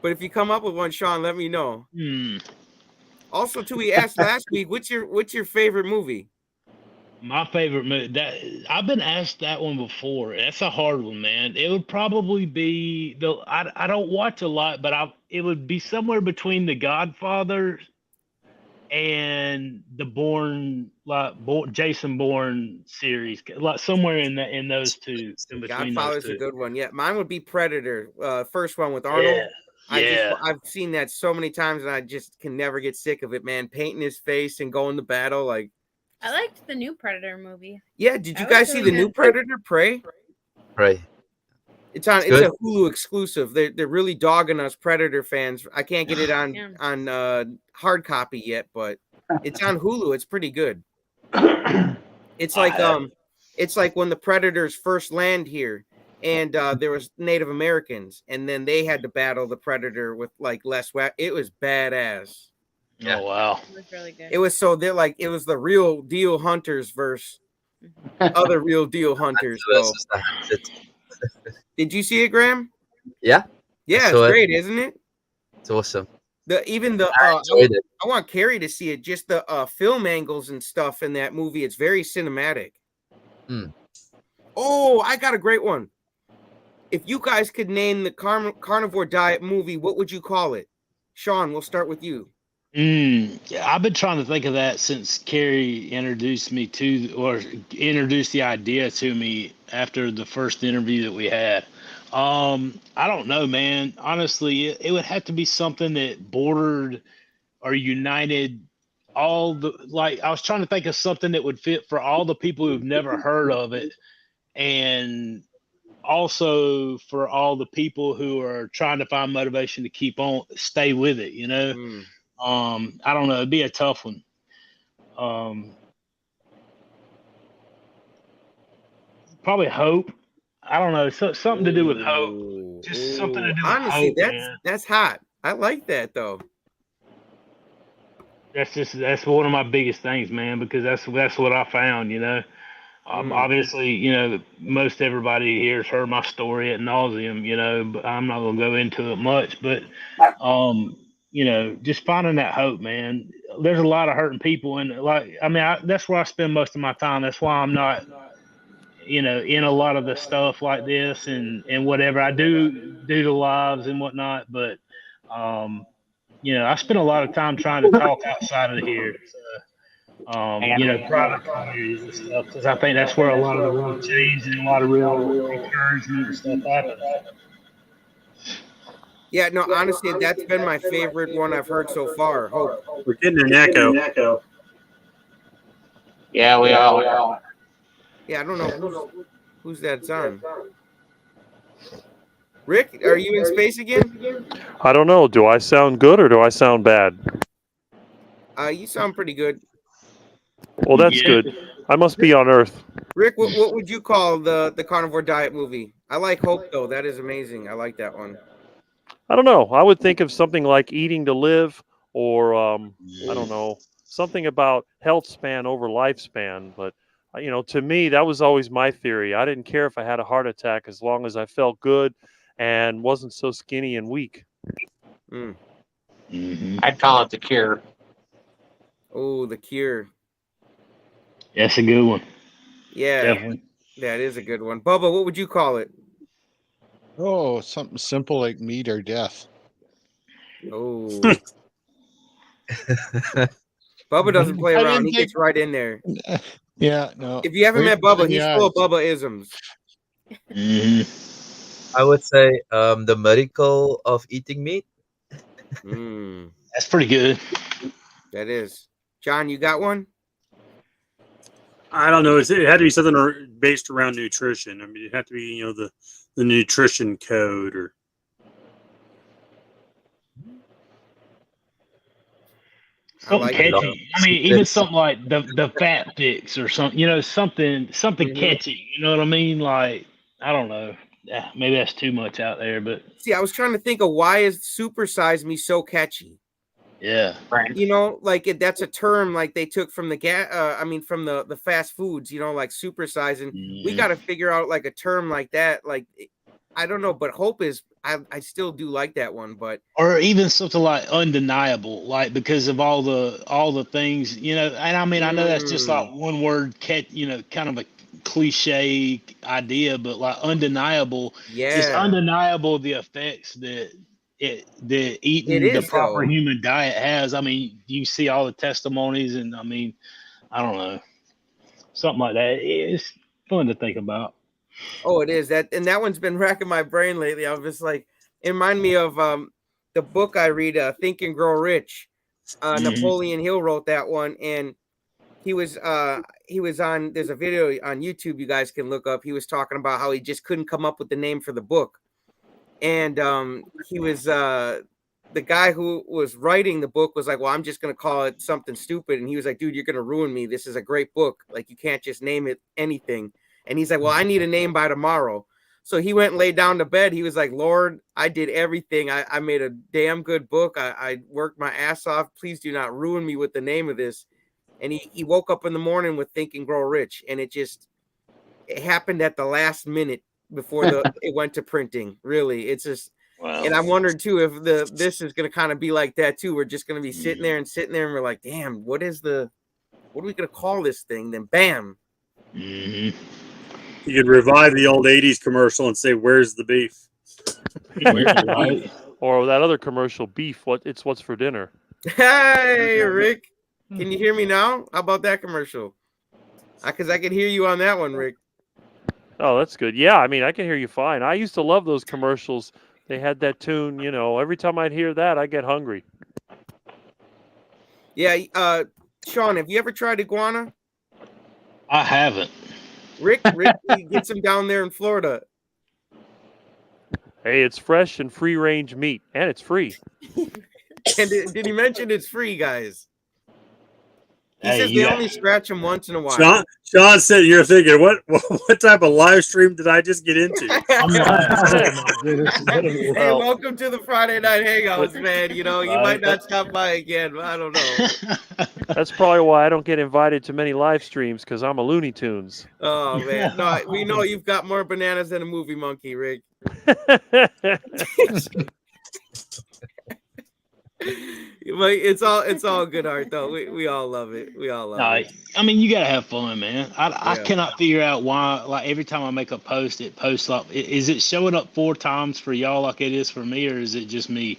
But if you come up with one, Sean, let me know. Also, too, we asked last week, what's your favorite movie? My favorite movie. That I've been asked that one before. That's a hard one, man. It would probably be the. I don't watch a lot, but it would be somewhere between The Godfather and the Jason Bourne series, like somewhere in those two. In between Godfather's those two. a good one. Yeah, mine would be Predator. First one with Arnold. Yeah. I've seen that so many times, and I just can never get sick of it, man. Painting his face and going to battle, like. I liked the new Predator movie. Yeah, did you guys see the new Predator, Prey? Right. It's a Hulu exclusive. They're really dogging us Predator fans. I can't get it on hard copy yet, but it's on Hulu. It's pretty good. It's like when the Predators first land here, and there was Native Americans, and then they had to battle the Predator with like less weapons. It was badass. Yeah. Oh wow. It was really good. It was it was the real deal hunters versus other real deal hunters. So. Did you see it, Graham? Yeah. Yeah, it's great, isn't it? It's awesome. I want Carrie to see it. Just the film angles and stuff in that movie. It's very cinematic. Oh, I got a great one. If you guys could name the carnivore diet movie, what would you call it? Sean, we'll start with you. Yeah, I've been trying to think of that since Carrie introduced the idea to me after the first interview that we had. I don't know, man. Honestly, it would have to be something that bordered or united all the, like, I was trying to think of something that would fit for all the people who've never heard of it, and also for all the people who are trying to find motivation to stay with it, you know? I don't know. It'd be a tough one. Probably hope. I don't know. Something to do with hope. Just something to do with hope. That's hot. I like that though. That's one of my biggest things, man, because that's what I found, you know. Obviously, you know, most everybody here has heard my story ad nauseum, you know, but I'm not gonna go into it much. But you know, just finding that hope, man. There's a lot of hurting people, and that's where I spend most of my time. That's why I'm not, you know, in a lot of the stuff like this and whatever. I do the lives and whatnot, but you know, I spend a lot of time trying to talk outside of here. You know, private communities and stuff, because I think that's where a lot of the real change and a lot of real encouragement and stuff happens. Yeah, no, honestly, that's been my favorite one I've heard so far. Hope. We're getting an echo. Yeah, we are. Yeah, I don't know who's that's on. Rick, are you in space again? I don't know. Do I sound good or do I sound bad? You sound pretty good. Well, that's good. I must be on Earth. Rick, what would you call the carnivore diet movie? I like Hope though. That is amazing. I like that one. I don't know. I would think of something like Eating to Live, or I don't know, something about health span over lifespan. But you know, to me, that was always my theory. I didn't care if I had a heart attack as long as I felt good and wasn't so skinny and weak. I'd call it The Cure. Oh, The Cure. That's a good one. Yeah, definitely. That is a good one. Bubba, what would you call it? Oh, something simple like meat or death. Oh, Bubba doesn't play I around. didn't He think. gets right in there. Yeah, no. If you haven't Right met Bubba, in the he's full of eyes. Bubba isms. I would say the miracle of eating meat. Mm, That's pretty good. that is. John, you got one? I don't know. It had to be something based around nutrition. I mean, it had to be, the nutrition code or. Something like it, though. catchy. I mean, even something like the fat fix or something. Something Mhm. catchy. You know what I mean? Like, I don't know. Yeah, maybe that's too much out there, but See, I was trying to think of why is supersize me so catchy? yeah. You know, like that's a term like they took from from the fast foods, like supersizing. We got to figure out like a term like that. Like, I don't know, but hope is, I still do like that one, but. Or even something like undeniable, like because of all the things, and I mean I know that's just like one word, kind of a cliche idea, but like undeniable, it's Yeah, undeniable the effects that it eating the is proper though. human diet has. I mean, you see all the testimonies, and I mean, I don't know, something like that. It's fun to think about. Oh, it is that, and that one's been racking my brain lately. I was just like, it reminded me of the book I read, Think and Grow Rich. Napoleon Hill wrote that one, and he was on. There's a video on YouTube you guys can look up. He was talking about how he just couldn't come up with the name for the book, and he was the guy who was writing the book was like, well, I'm just gonna call it something stupid, and he was like, dude, you're gonna ruin me. This is a great book. Like, you can't just name it anything. And he's like, well, I need a name by tomorrow. So he went and laid down to bed. He was like, Lord, I did everything. I made a damn good book. I worked my ass off. Please do not ruin me with the name of this. And he woke up in the morning with Think and Grow Rich. And it happened at the last minute before it went to printing. Really, it's just, wow. And I wondered too if this is going to kind of be like that too. We're just going to be sitting there, and we're like, damn, what are we going to call this thing? Then bam. Mm-hmm. You could revive the old '80s commercial and say, "Where's the beef?" Right. Or that other commercial, beef. What's for dinner? Hey, Rick, can you hear me now? How about that commercial? Because I can hear you on that one, Rick. Oh, that's good. Yeah, I mean, I can hear you fine. I used to love those commercials. They had that tune, every time I'd hear that, I get hungry. Yeah, Sean, have you ever tried iguana? I haven't. Rick he gets them down there in Florida. Hey, it's fresh and free-range meat, and it's free. And did he mention it's free, guys? He says they only scratch them once in a while. Sean said, "You're thinking, what type of live stream did I just get into?" Hey, welcome to the Friday Night Hangouts, man. You might not stop by again. I don't know. That's probably why I don't get invited to many live streams, because I'm a Looney Tunes. Oh man, no, we know you've got more bananas than a movie monkey, Rick. But it's all good art though. We all love it. We all love it. I mean, you gotta have fun, man. I cannot figure out why. Like every time I make a post, it posts up. Is it showing up 4 times for y'all like it is for me, or is it just me?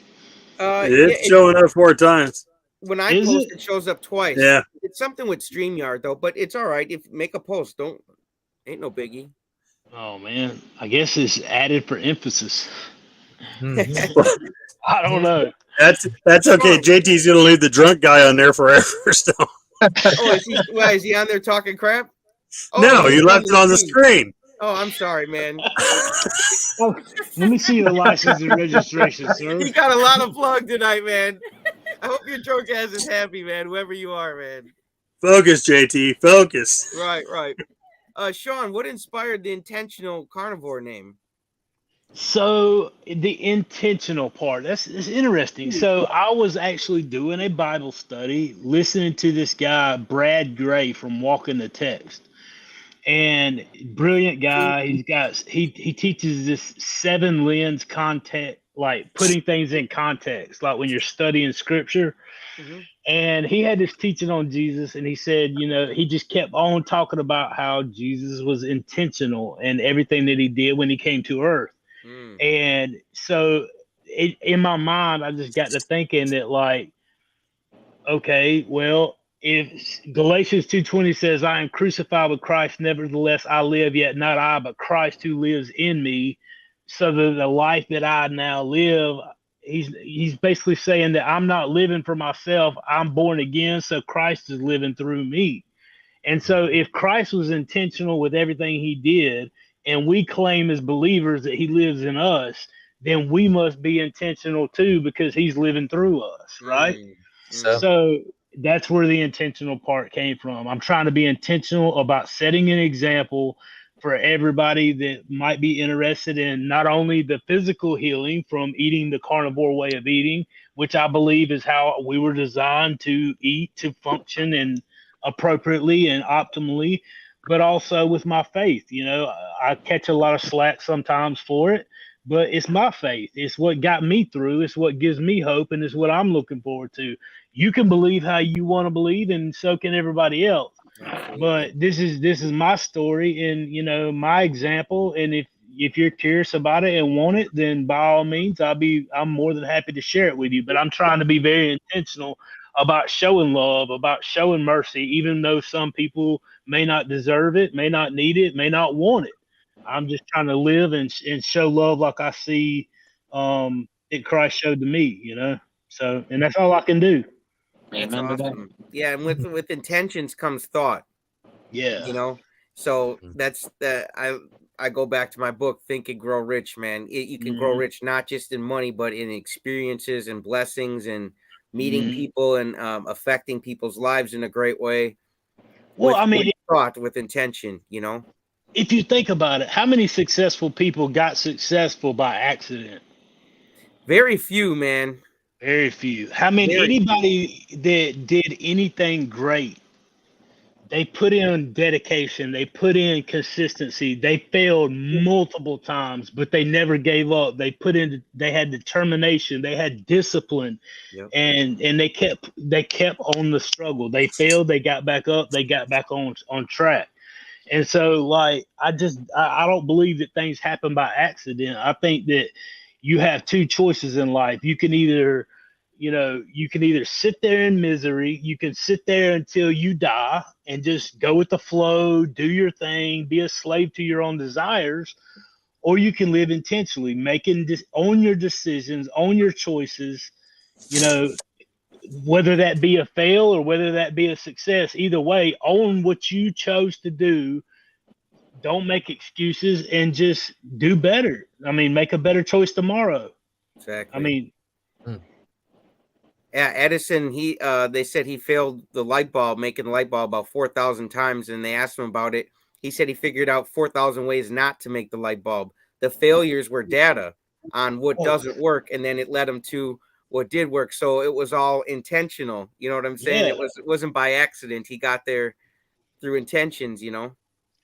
It's showing up 4 times. When I post, it shows up twice. Yeah, it's something with StreamYard though, but it's all right. If make a post, ain't no biggie. Oh man, I guess it's added for emphasis. I don't know. That's okay. JT's gonna leave the drunk guy on there forever. So. Is he on there talking crap? Oh, no, you left it on the screen. Oh, I'm sorry, man. Let me see the license and registration, sir. You got a lot of plug tonight, man. I hope your drunk ass is happy, man. Whoever you are, man. Focus, JT. Focus. Right. Sean, what inspired the intentional carnivore name? So the intentional part, that's interesting. So I was actually doing a Bible study, listening to this guy, Brad Gray from Walking the Text. And brilliant guy. He teaches this 7 lens context, like putting things in context, like when you're studying scripture. Mm-hmm. And he had this teaching on Jesus, and he said, he just kept on talking about how Jesus was intentional in everything that he did when he came to earth. Mm. And so in my mind, I just got to thinking that, like, okay, well, if Galatians 2:20 says, I am crucified with Christ, nevertheless I live, yet not I, but Christ who lives in me. So the life that I now live, he's basically saying that I'm not living for myself. I'm born again, so Christ is living through me. And so if Christ was intentional with everything he did, and we claim as believers that he lives in us, then we must be intentional too, because he's living through us, right? So So that's where the intentional part came from. I'm trying to be intentional about setting an example for everybody that might be interested in not only the physical healing from eating the carnivore way of eating, which I believe is how we were designed to eat, to function and appropriately and optimally, but also with my faith. You know, I catch a lot of slack sometimes for it, but it's my faith. It's what got me through. It's what gives me hope, and it's what I'm looking forward to. You can believe how you want to believe, and so can everybody else. Absolutely. But this is my story, and you know, my example. And if you're curious about it and want it, then by all means, I'm more than happy to share it with you. But I'm trying to be very intentional about showing love, about showing mercy, even though some people may not deserve it, may not need it, may not want it. I'm just trying to live and show love like I see that Christ showed to me, you know. So, and that's all I can do. That's Amen to that. awesome. Yeah, and with intentions comes thought. Yeah. You know, so that's the I go back to my book, Think and Grow Rich, man. You can grow Mhm. rich not just in money, but in experiences and blessings and meeting Mhm. people and affecting people's lives in a great way. Well, I With mean, thought, with intention, you know. if you think about it, how many successful people got successful by accident? Very few, man. Very few. How many? Very few. Anybody that did anything great, they put in dedication, they put in consistency. They failed multiple times, but they never gave up. They had determination, they had discipline, Yep. and they kept on the struggle. They failed, they got back up, they got back on track. And so, like, I don't believe that things happen by accident. I think that you have two choices in life. You can either sit there in misery, you can sit there until you die and just go with the flow, do your thing, be a slave to your own desires, or you can live intentionally, own your decisions, own your choices, you know, whether that be a fail or whether that be a success. Either way, own what you chose to do. Don't make excuses and just do better. I mean, make a better choice tomorrow. I Exactly. mean, Yeah, Edison, they said he failed the light bulb, making the light bulb about 4,000 times, and they asked him about it. He said he figured out 4,000 ways not to make the light bulb. The failures were data on what doesn't work, and then it led him to what did work. So it was all intentional. You know what I'm saying? yeah, It wasn't by accident. He got there through intentions, you know.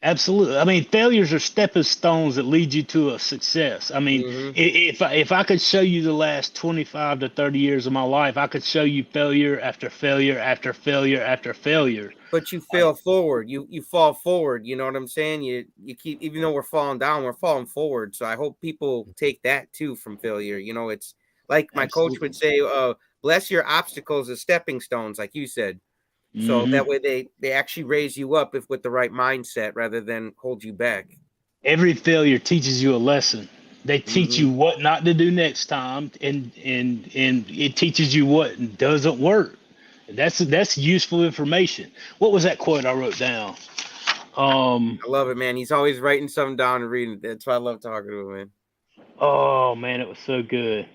absolutely. I mean, failures are stepping stones that lead you to a success. I mean, Mm-hmm. if I could show you the last 25 to 30 years of my life, I could show you failure after failure after failure after failure. But you fail forward. You fall forward. You know what I'm saying? You keep, even though we're falling down, we're falling forward. So I hope people take that too from failure. You know, it's like my coach would say, bless your obstacles as stepping stones, like you said. So Hmm. that way they actually raise you up if with the right mindset rather than hold you back. Every failure teaches you a lesson. They teach Mm-hmm. you what not to do next time, and it teaches you what doesn't work. That's useful information. What was that quote I wrote down? I love it, man. He's always writing something down and reading it. That's why I love talking to him, man. Oh man, it was so good.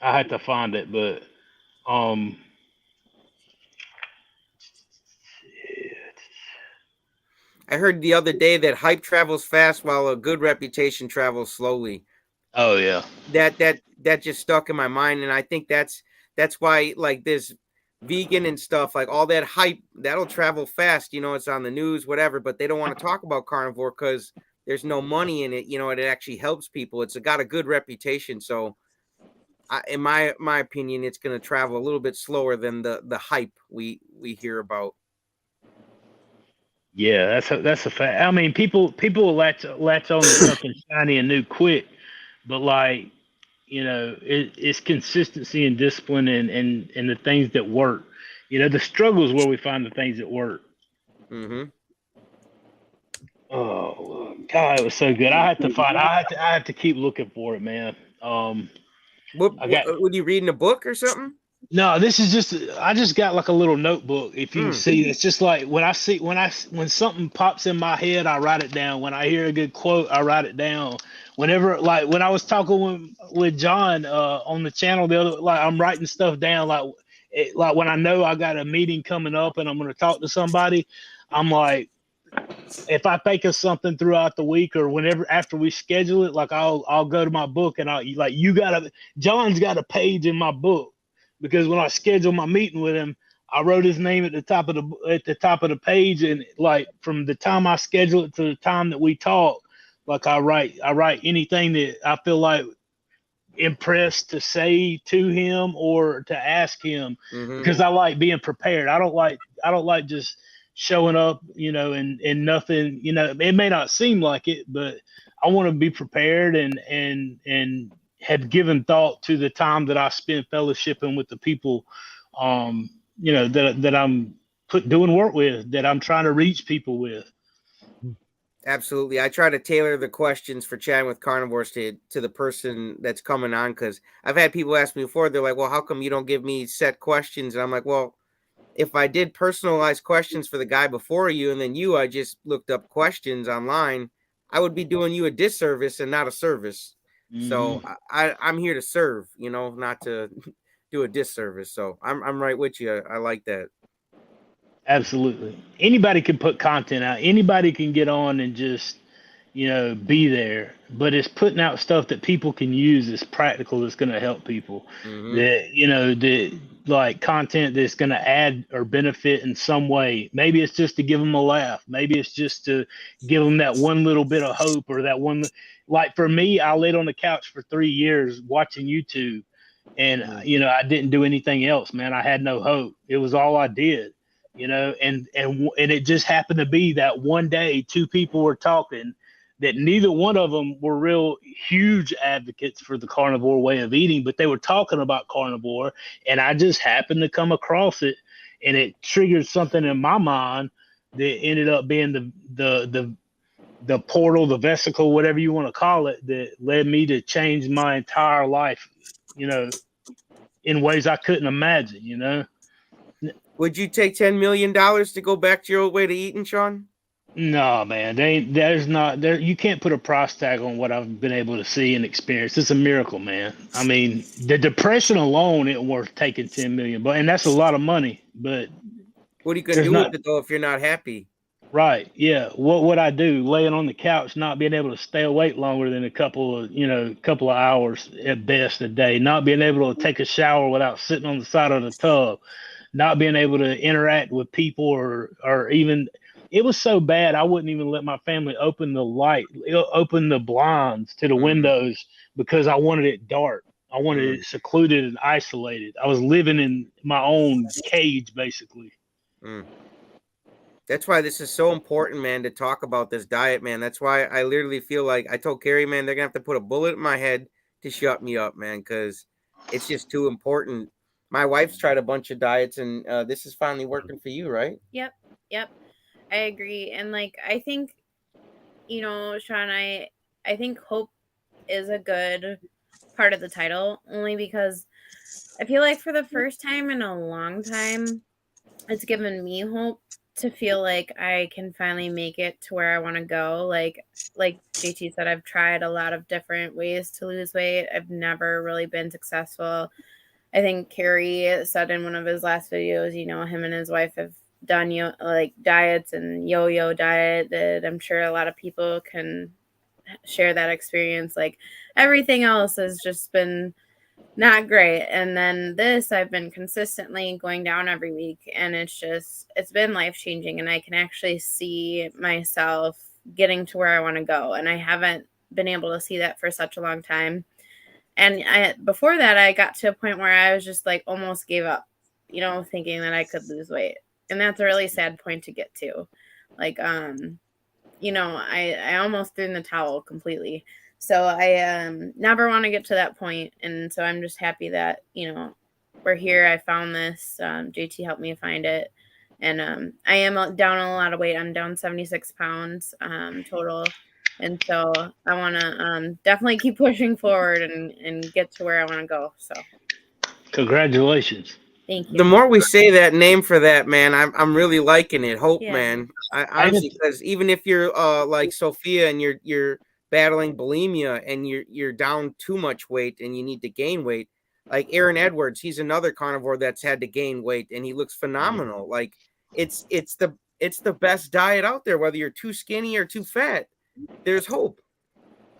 I had to find it, but um, I heard the other day that hype travels fast while a good reputation travels slowly. oh yeah, That just stuck in my mind, and I think that's why, like, this vegan and stuff, like all that hype, that'll travel fast. You know, it's on the news, whatever, but they don't want to talk about carnivore because there's no money in it. You know, it actually helps people. It's got a good reputation, so in my opinion, it's going to travel a little bit slower than the hype we hear about. Yeah, that's a fact. I mean, people will latch on to something shiny and new quick, but like, it's consistency and discipline and the things that work. The struggle is where we find the things that work. Mm-hmm. Oh God, it was so good. I had to keep looking for it, man. What, I got would you reading a book or something? No, this is I just got like a little notebook. If you can see, it's just like when something pops in my head, I write it down. When I hear a good quote, I write it down. Whenever, like when I was talking with John on the channel the other, like I'm writing stuff down. Like when I know I got a meeting coming up and I'm going to talk to somebody, I'm like, if I think of something throughout the week or whenever after we schedule it, like I'll go to my book and John's got a page in my book, because when I schedule my meeting with him, I wrote his name at the top of the page, and like from the time I schedule it to the time that we talk, like I write anything that I feel like impressed to say to him or to ask him, because I like being prepared. I don't like just showing up, and nothing, it may not seem like it, but I want to be prepared and have given thought to the time that I spend fellowshipping with the people, that I'm doing work with, that I'm trying to reach people with. Absolutely. I try to tailor the questions for chatting with carnivores to the person that's coming on, because I've had people ask me before, they're like, well, how come you don't give me set questions? And I'm like, well, if I did personalized questions for the guy before you and then I just looked up questions online, I would be doing you a disservice and not a service. So I'm here to serve, not to do a disservice. So I'm right with you. I like that. Absolutely. Anybody can put content out. Anybody can get on and just, be there. But it's putting out stuff that people can use, that's practical, that's going to help people. That like content that's going to add or benefit in some way. Maybe it's just to give them a laugh. Maybe it's just to give them that one little bit of hope, or that one. Like for me, I laid on the couch for 3 years watching YouTube, and I didn't do anything else, man. I had no hope. It was all I did. And it just happened to be that one day two people were talking that neither one of them were real huge advocates for the carnivore way of eating, but they were talking about carnivore, and I just happened to come across it, and it triggered something in my mind that ended up being the portal, the vesicle, whatever you want to call it, that led me to change my entire life, in ways I couldn't imagine. Would you take $10 million to go back to your old way to eating, Sean? No, man, you can't put a price tag on what I've been able to see and experience. It's a miracle, man. I mean, the depression alone isn't worth taking 10 million, and that's a lot of money, but what are you gonna do with it though if you're not happy? Right. Yeah. What would I do? Laying on the couch, not being able to stay awake longer than a couple of hours at best a day, not being able to take a shower without sitting on the side of the tub, not being able to interact with people, or even, it was so bad I wouldn't even let my family open the blinds to the windows, because I wanted it dark. I wanted it secluded and isolated. I was living in my own cage, basically. That's why this is so important, man, to talk about this diet, man. That's why I literally feel like I told Carrie, man, they're gonna have to put a bullet in my head to shut me up, man, because it's just too important. My wife's tried a bunch of diets, and this is finally working for you, right? Yep. I agree. And like, I think, Sean, I think hope is a good part of the title, only because I feel like for the first time in a long time, it's given me hope to feel like I can finally make it to where I want to go. Like JT said, I've tried a lot of different ways to lose weight. I've never really been successful. I think Carrie said in one of his last videos, him and his wife have done diets and yo-yo diet, that I'm sure a lot of people can share that experience. Like, everything else has just been not great, and then this, I've been consistently going down every week, and it's been life-changing, and I can actually see myself getting to where I want to go, and I haven't been able to see that for such a long time. And before that, I got to a point where I was just like almost gave up, thinking that I could lose weight, and that's a really sad point to get to. Like, I almost threw in the towel completely. So I never want to get to that point. And so I'm just happy that, we're here. I found this. JT helped me find it. And I am down a lot of weight. I'm down 76 pounds total. And so I want to definitely keep pushing forward and get to where I want to go. So Congratulations. thank you. The more we say that name for that, man, I'm really liking it. Hope, Yeah. man. I honestly, because even if you're like Sophia and you're battling bulimia and you're down too much weight and you need to gain weight, like Aaron Edwards, he's another carnivore that's had to gain weight and he looks phenomenal. Like it's the best diet out there, whether you're too skinny or too fat. There's hope.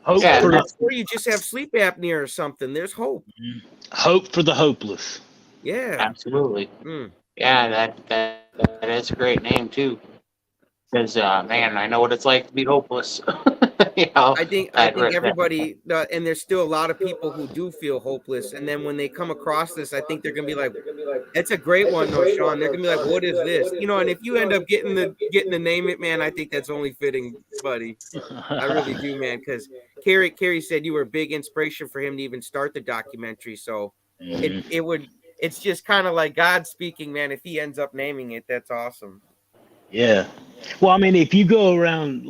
Hope Yeah, for Or you just have sleep apnea or something. There's hope. hope for the hopeless. Yeah. absolutely. Mm. Yeah, that is a great name too. Because man, I know what it's like to be hopeless. I think everybody, and there's still a lot of people who do feel hopeless. And then when they come across this, I think they're gonna be like, "It's a great one, though, Sean." They're gonna be like, "What is this?" And if you end up getting the name it, man, I think that's only fitting, buddy. I really do, man. Because Carrie said you were a big inspiration for him to even start the documentary. So it's just kind of like God speaking, man. If he ends up naming it, that's awesome. Yeah. Well, I mean, if you go around,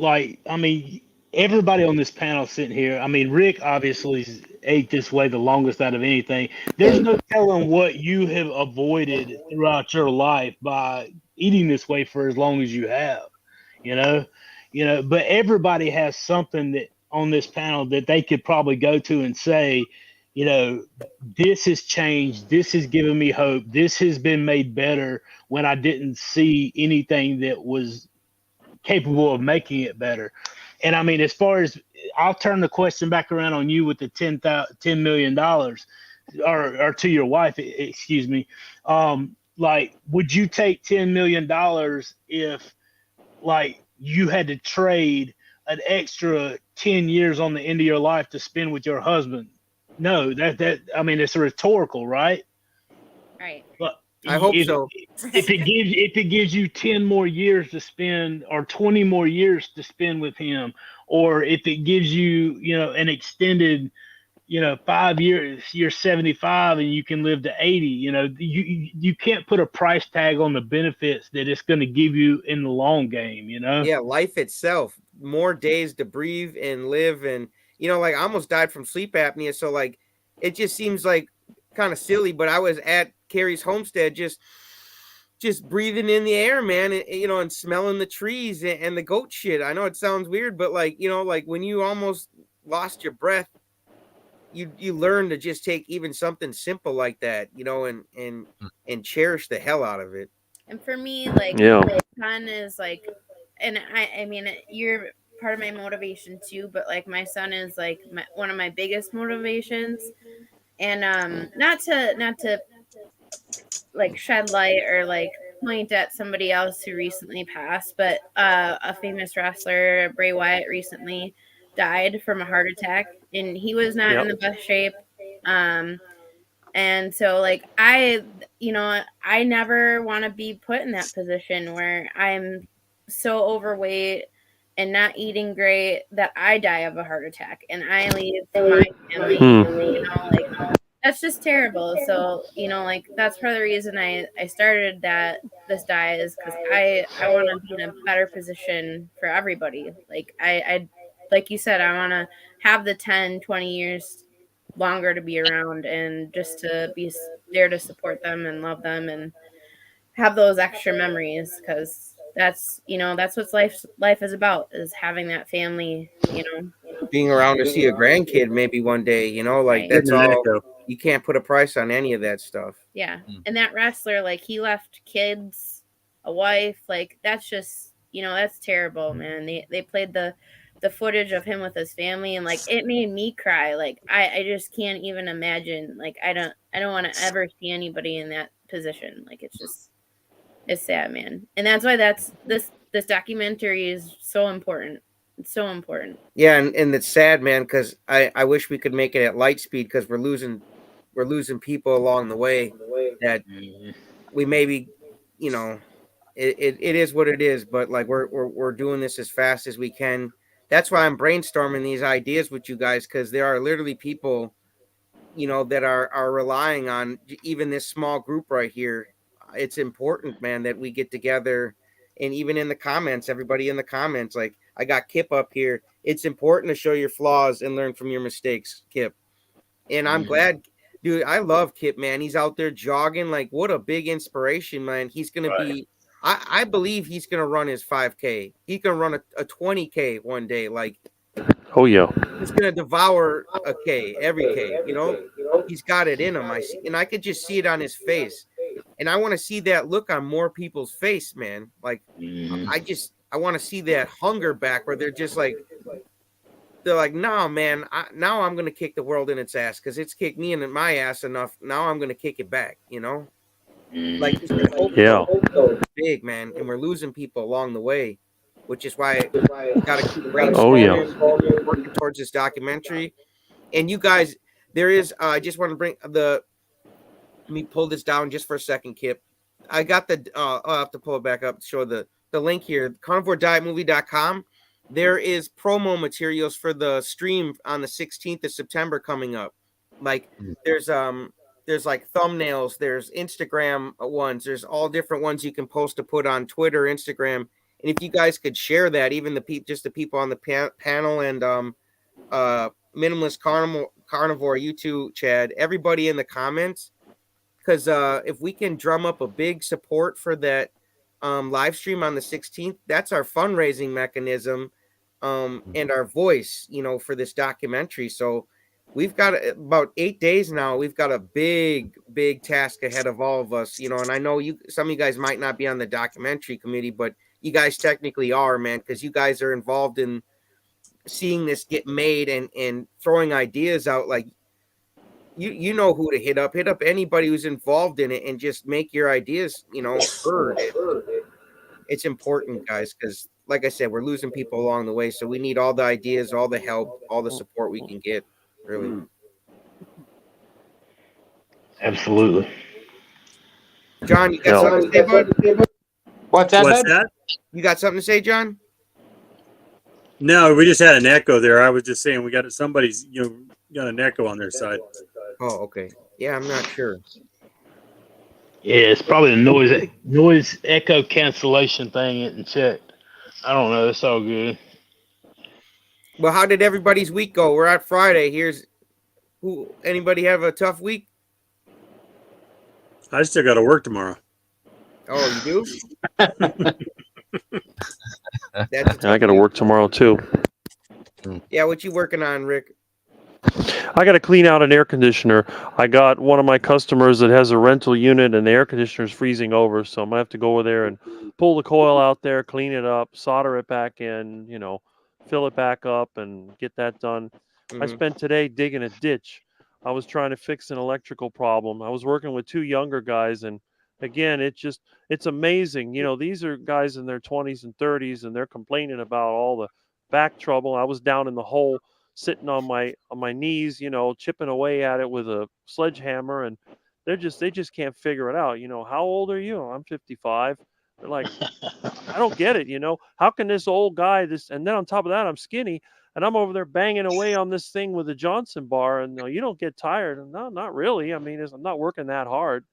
everybody on this panel sitting here, Rick obviously ate this way the longest out of anything. There's no telling what you have avoided throughout your life by eating this way for as long as you have, but everybody has something that on this panel that they could probably go to and say, this has changed. This has given me hope. This has been made better when I didn't see anything that was capable of making it better. And as far as I'll turn the question back around on you with the $10 million or to your wife, excuse me. Would you take $10 million if you had to trade an extra 10 years on the end of your life to spend with your husband? No, it's rhetorical, right? Right. But I hope so. If it gives you 10 more years to spend or 20 more years to spend with him, or if it gives you, an extended, 5 years, you're 75 and you can live to 80, you can't put a price tag on the benefits that it's going to give you in the long game, Yeah, life itself, more days to breathe and live. And, I almost died from sleep apnea. So, it just seems like kind of silly, but I was at Carrie's homestead just breathing in the air, man, and, and smelling the trees and the goat shit. I know it sounds weird, but when you almost lost your breath, you learn to just take even something simple like that, and cherish the hell out of it. And for me, Yeah. my son is and I mean, you're part of my motivation too, but my son is one of my biggest motivations. And not to shed light or point at somebody else who recently passed, but a famous wrestler, Bray Wyatt, recently died from a heart attack, and he was not in the best shape. And so I never want to be put in that position where I'm so overweight and not eating great that I die of a heart attack and I leave my family, that's just terrible. So, that's part of the reason I started this diet is because I want to be in a better position for everybody. I like you said, I want to have the 10, 20 years longer to be around and just to be there to support them and love them and have those extra memories, because that's what life is about, is having that family, Being around to see a grandkid maybe one day, Right. that's all. You can't put a price on any of that stuff. Yeah. And that wrestler, he left kids, a wife, that's just, that's terrible, man. They played the footage of him with his family, and it made me cry. I just can't even imagine. I don't want to ever see anybody in that position. It's sad, man. And that's why this documentary is so important. It's so important. Yeah, and it's sad, man, because I wish we could make it at light speed, because we're losing people along the way that we maybe, it is what it is. But like we're doing this as fast as we can. That's why I'm brainstorming these ideas with you guys, because there are literally people, that are relying on even this small group right here. It's important, man, that we get together, and even in the comments, everybody in the comments, like I got Kip up here. It's important to show your flaws and learn from your mistakes, Kip. And I'm glad, dude. I love Kip, man. He's out there jogging. Like, what a big inspiration, man. He's gonna be. I believe he's gonna run his 5K. He can run a 20K one day. Like, Oh yeah. he's gonna devour a K every K. He's got it in him. I see, and I could just see it on his face. And I want to see that look on more people's face, man. Like, I want to see that hunger back, where they're like, no, man, now I'm going to kick the world in its ass, because it's kicked me in my ass enough. Now I'm going to kick it back, Like, Yeah. hope big, man, and we're losing people along the way, which is why we got to keep Oh yeah. working towards this documentary. And you guys, there is, I just want to bring let me pull this down just for a second, Kip. I got I'll have to pull it back up to show the link here, carnivoredietmovie.com. There is promo materials for the stream on the 16th of September coming up. Like, there's like thumbnails, there's Instagram ones, there's all different ones you can post to put on Twitter, Instagram. And if you guys could share that, even just the people on the panel and Minimalist Carnivore, you too, Chad, everybody in the comments, because if we can drum up a big support for that live stream on the 16th, that's our fundraising mechanism. And our voice, for this documentary. So we've got about 8 days now. We've got a big task ahead of all of us, and I know some of you guys might not be on the documentary committee, but you guys technically are, man, because you guys are involved in seeing this get made and throwing ideas out. Like, you know who to hit up anybody who's involved in it, and just make your ideas, heard. It's important, guys, because like I said, we're losing people along the way. So we need all the ideas, all the help, all the support we can get, really. Absolutely. John, you got something to say, bud? What's that, bud? that? You got something to say, John? No, we just had an echo there. I was just saying we got somebody's got an echo on their side. Oh, okay. Yeah, I'm not sure. Yeah, it's probably the noise echo cancellation thing isn't checked. I don't know. It's all good. Well, how did everybody's week go? We're at Friday. Anybody have a tough week? I still got to work tomorrow. Oh, you do? I got to work tomorrow too. Yeah, what you working on, Rick? I got to clean out an air conditioner. I got one of my customers that has a rental unit, and the air conditioner is freezing over, so I'm gonna have to go over there and pull the coil out there, clean it up, solder it back in, fill it back up, and get that done. I spent today digging a ditch. I was trying to fix an electrical problem. I was working with 2 younger guys, and again, it's amazing. These are guys in their 20s and 30s, and they're complaining about all the back trouble. I was down in the hole, sitting on my knees, chipping away at it with a sledgehammer, and they just can't figure it out. How old are you? I'm 55. They're like, I don't get it. How can this old guy and then on top of that, I'm skinny, and I'm over there banging away on this thing with a Johnson bar, and you don't get tired? And no, not really. I mean, I'm not working that hard.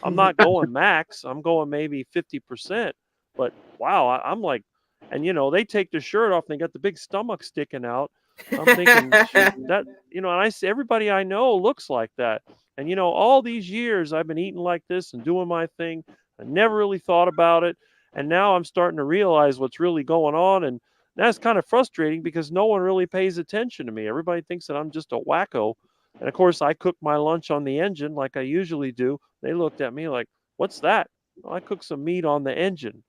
I'm not going max. I'm going maybe 50%. But wow, I'm like, and they take their shirt off and they got the big stomach sticking out. I'm thinking that, and I see everybody I know looks like that. And, all these years I've been eating like this and doing my thing. I never really thought about it. And now I'm starting to realize what's really going on. And that's kind of frustrating because no one really pays attention to me. Everybody thinks that I'm just a wacko. And of course, I cook my lunch on the engine like I usually do. They looked at me like, what's that? Well, I cooked some meat on the engine.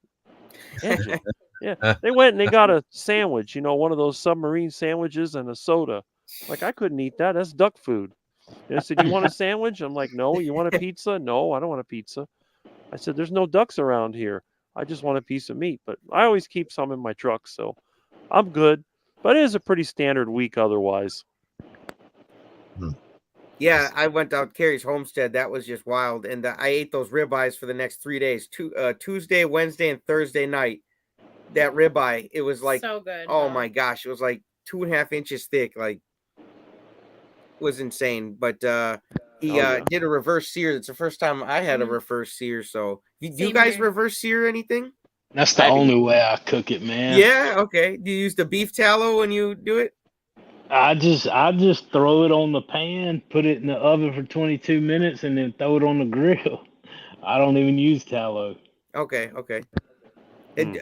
Yeah, they went and they got a sandwich, one of those submarine sandwiches and a soda. Like, I couldn't eat that. That's duck food. And I said, you want a sandwich? I'm like, no. You want a pizza? No, I don't want a pizza. I said, there's no ducks around here. I just want a piece of meat. But I always keep some in my truck, so I'm good. But it is a pretty standard week otherwise. Yeah, I went out Carrie's homestead. That was just wild, and I ate those ribeyes for the next 3 days. Tuesday, Wednesday, and Thursday night. That ribeye, it was like, So good. oh my gosh, it was like 2.5 inches thick. Like, was insane. But he did a reverse sear. It's the first time I had a reverse sear. So, do you Same guys here. reverse sear anything? That's the only way I cook it, man. Yeah. Okay. Do you use the beef tallow when you do it? I just throw it on the pan, put it in the oven for 22 minutes, and then throw it on the grill. I don't even use tallow. Okay. Okay. And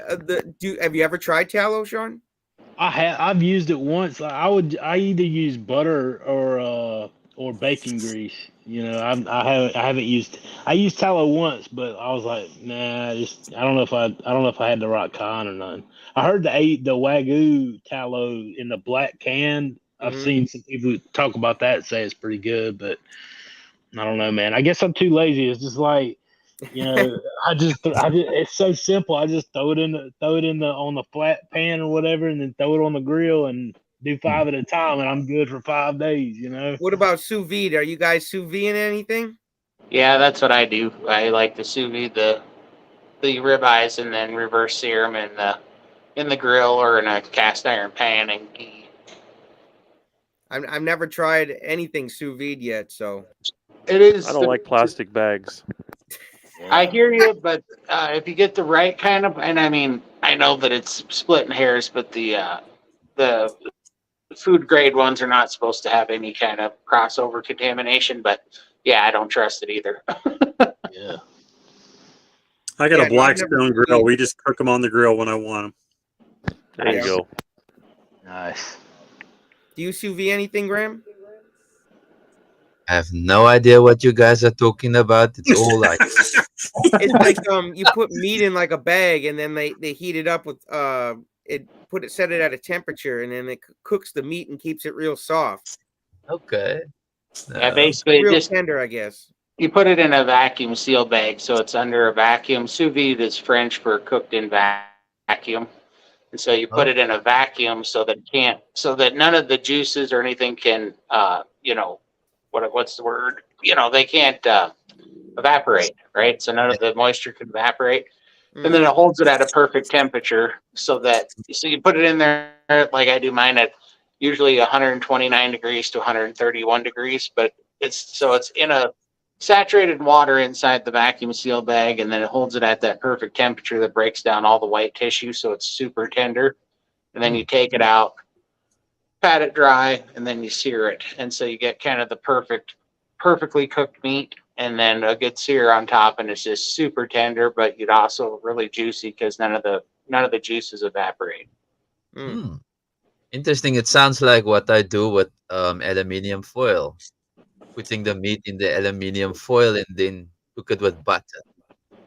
have you ever tried tallow, Sean? I've used it once. I either use butter or bacon grease. You know, I haven't used. I used tallow once, but I was like, nah. I don't know if I had the right kind or nothing. I heard the Wagyu tallow in the black can. I've seen some people talk about that and say it's pretty good, but I don't know, man. I guess I'm too lazy. It's just like, you know, it's so simple. I just throw it in on the flat pan or whatever, and then throw it on the grill and do 5 at a time, and I'm good for 5 days. You know. What about sous vide? Are you guys sous vide anything? Yeah, that's what I do. I like to sous vide the ribeyes and then reverse sear them in the grill or in a cast iron pan and ghee. I've never tried anything sous vide yet, so it is. I don't like plastic bags. I hear you, but if you get the right kind of, and I mean, I know that it's splitting hairs, but the food grade ones are not supposed to have any kind of crossover contamination. But yeah, I don't trust it either. Yeah. I got a Blackstone grill. We just cook them on the grill when I want them. There you go. Nice. Do you sous vide anything, Graham? I have no idea what you guys are talking about. It's all like It's like you put meat in like a bag and then they heat it up with set it at a temperature and then it cooks the meat and keeps it real soft. okay. Yeah, basically Real just tender, I guess. you put it in a vacuum seal bag, so it's under a vacuum. Sous vide is French for cooked in vacuum. And so you put it in a vacuum so that none of the juices or anything can, what's the word? They can't evaporate, right? So none of the moisture can evaporate. And then it holds it at a perfect temperature so you put it in there like I do mine at usually 129 degrees to 131 degrees, but it's in a saturated water inside the vacuum seal bag, and then it holds it at that perfect temperature that breaks down all the white tissue, so it's super tender. And then you take it out, pat it dry, and then you sear it, and so you get kind of the perfectly cooked meat, and then a good sear on top, and it's just super tender, but you'd also really juicy because none of the juices evaporate. Interesting. It sounds like what I do with aluminium foil. Putting the meat in the aluminium foil and then cook it with butter.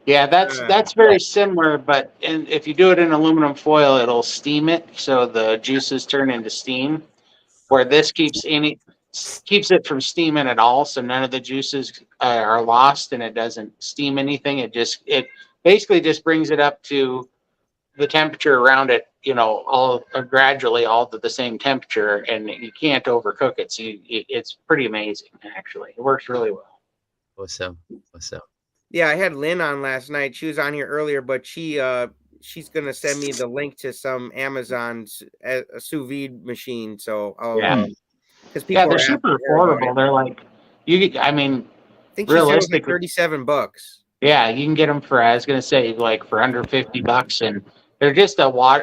Yeah, that's very similar, but if you do it in aluminum foil, it'll steam it, so the juices turn into steam. Where this keeps it from steaming at all, so none of the juices are lost, and it doesn't steam anything. It basically just brings it up to the temperature around it, all gradually all to the same temperature, and you can't overcook it. So it's pretty amazing, actually. It works really well. Awesome. Yeah, I had Lynn on last night. She was on here earlier, but she's gonna send me the link to some Amazon's a sous vide machine. So because they're super affordable. They're like I think she said it was like $37. Yeah, you can get them for, I was gonna say, like for under $50, and they're just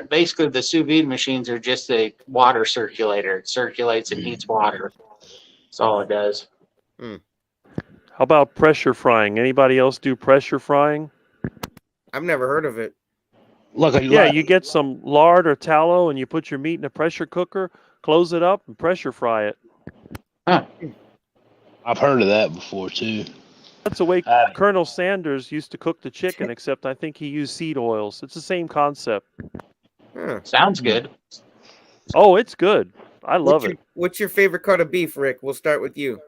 basically the sous vide machines are just a water circulator. It circulates and heats water. That's all it does. How about pressure frying? Anybody else do pressure frying? I've never heard of it. You get some lard or tallow and you put your meat in a pressure cooker, close it up, and pressure fry it. Huh. I've heard of that before too. That's the way Colonel Sanders used to cook the chicken, except I think he used seed oils. It's the same concept. Sounds good. Oh, it's good. I love it. What's your favorite cut of beef, Rick? We'll start with you.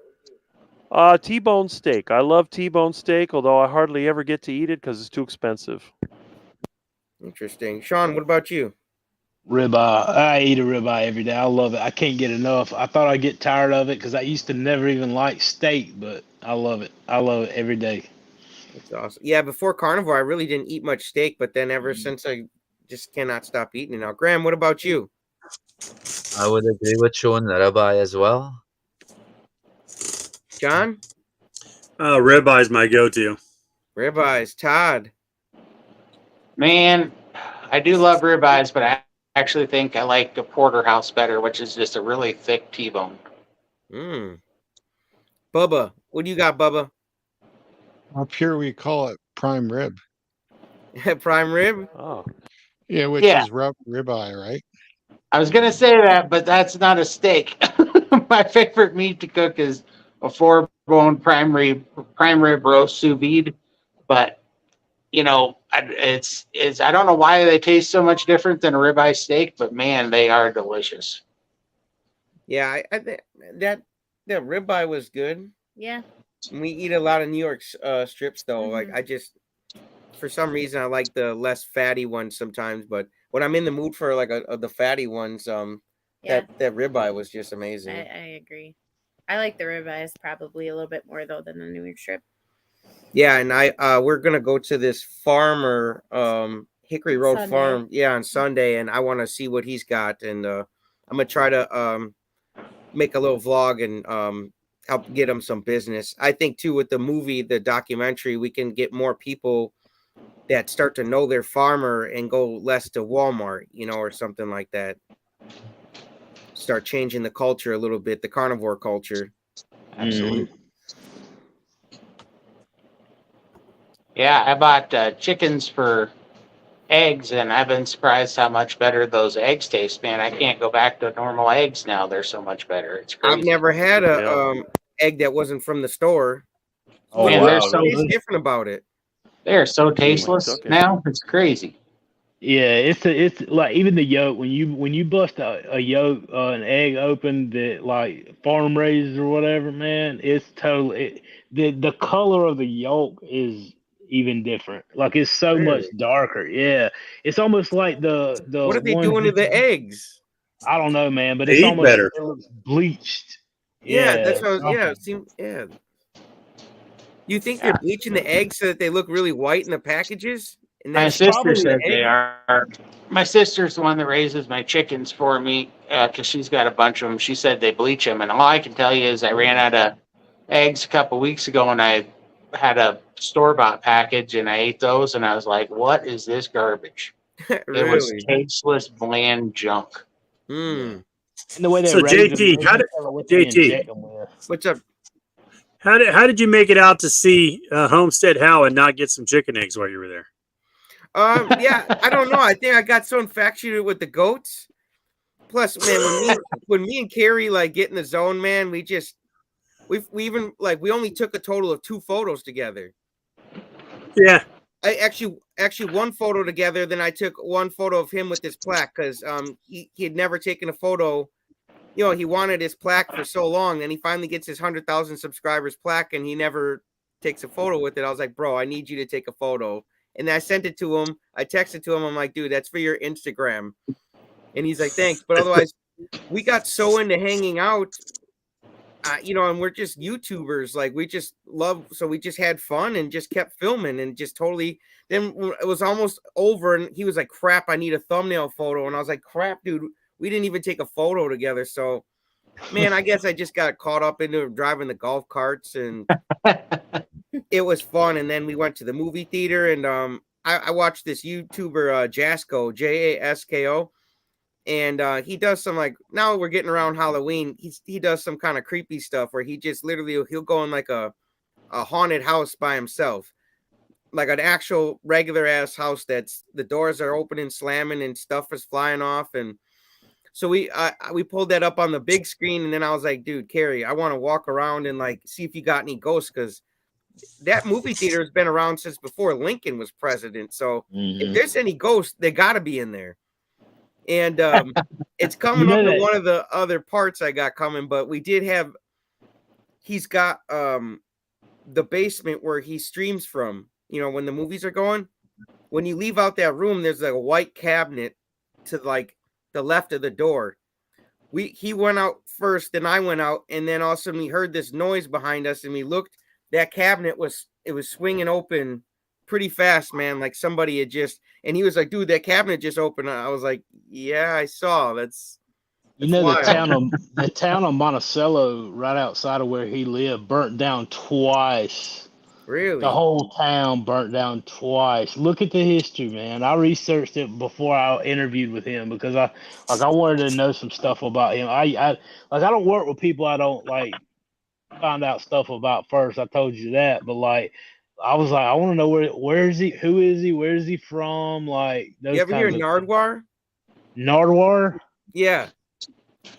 T-bone steak. I love T-bone steak, although I hardly ever get to eat it because it's too expensive. Interesting. Sean, what about you? Ribeye. I eat a ribeye every day. I love it. I can't get enough. I thought I'd get tired of it because I used to never even like steak, but I love it. I love it every day. That's awesome. Yeah, before Carnivore, I really didn't eat much steak, but then ever since I just cannot stop eating it now. Graham, what about you? I would agree with you on ribeye as well. John? Ribeye is my go-to. Ribeyes. Todd? Man, I do love ribeyes, but I actually think I like a porterhouse better, which is just a really thick T-bone. Bubba, what do you got, Bubba? Up here we call it prime rib. Prime rib? Oh, Yeah, which Yeah. is ribeye, right? I was gonna say that, but that's not a steak. My favorite meat to cook is a 4-bone prime rib roast sous vide, but you know, it's I don't know why they taste so much different than a ribeye steak, but man, they are delicious. Yeah, I think that ribeye was good. Yeah. We eat a lot of New York strips though. Like I just, for some reason, I like the less fatty ones sometimes. But when I'm in the mood for like the fatty ones, that ribeye was just amazing. I agree. I like the ribeyes probably a little bit more though than the New York strip. Yeah, and we're gonna go to this farmer, Hickory Road Sunday. Farm, on Sunday, and I want to see what he's got, and I'm gonna try to make a little vlog and help get him some business. I think too with the movie, the documentary, we can get more people that start to know their farmer and go less to Walmart, or something like that. Start changing the culture a little bit, the carnivore culture. Absolutely. Yeah, I bought chickens for eggs, and I've been surprised how much better those eggs taste. Man, I can't go back to normal eggs now. They're so much better. It's crazy. I've never had a egg that wasn't from the store. Oh, Man, wow. they're so What's different about it? They're so tasteless now. It's crazy. Yeah, it's like even the yolk when you bust a yolk an egg open that like farm raised or whatever, man, it's totally the color of the yolk is even different. Like it's so much darker. Yeah, it's almost like the What are they ones doing to that the eggs? I don't know, man, but They it's eat almost better. it looks bleached. Yeah, that's what. something. It seems. Yeah. You think they're bleaching the eggs so that they look really white in the packages? And My that's sister probably said the they egg? are. My sister's the one that raises my chickens for me because she's got a bunch of them. She said they bleach them, and all I can tell you is I ran out of eggs a couple weeks ago, and I had a store-bought package, and I ate those, and I was like, "What is this garbage?" It was Really? tasteless, bland junk. Hmm. And the way they So raise them, JT, they how can did tell what they JT? inject them with. What's up? How did you make it out to see Homestead How and not get some chicken eggs while you were there? Yeah, I don't know. I think I got so infatuated with the goats. Plus, man, when me and Carrie like get in the zone, man, we even like we only took a total of 2 photos together. Yeah. I actually one photo together. Then I took one photo of him with his plaque because he had never taken a photo. He wanted his plaque for so long, and he finally gets his 100,000 subscribers plaque, and he never takes a photo with it. I was like, bro, I need you to take a photo. And I sent it to him. I texted to him. I'm like, dude, that's for your Instagram. And he's like, thanks. But otherwise, we got so into hanging out, and we're just YouTubers. Like we just love, so we just had fun and just kept filming and just totally. Then it was almost over, and he was like, crap, I need a thumbnail photo. And I was like, crap, dude, we didn't even take a photo together. So, man, I guess I just got caught up into driving the golf carts, and it was fun. And then we went to the movie theater, and I watched this YouTuber Jasko, Jasko, and he does some like, now we're getting around Halloween. He does some kind of creepy stuff where he just literally he'll go in like a haunted house by himself, like an actual regular ass house that's the doors are open and slamming and stuff is flying off. And so we pulled that up on the big screen, and then I was like, dude, Carrie, I want to walk around and like see if you got any ghosts, because that movie theater has been around since before Lincoln was president. So if there's any ghosts, they got to be in there. And it's coming up to one of the other parts I got coming, but we did have, he's got the basement where he streams from, when the movies are going. When you leave out that room, there's like a white cabinet to like the left of the door. He went out first, then I went out, and then all of a sudden we heard this noise behind us, and we looked. That cabinet was swinging open pretty fast, man. Like somebody had just, and he was like, "Dude, that cabinet just opened." I was like, "Yeah, I saw." That's You know, wild. the town of Monticello, right outside of where he lived, burnt down twice. Really? The whole town burnt down twice. Look at the history, man. I researched it before I interviewed with him because I wanted to know some stuff about him. I don't work with people I don't like find out stuff about first. I told you that, but like I was like, I want to know where is he, who is he, where is he from, like those You ever hear kinds of Nardwar? Nardwar? Yeah.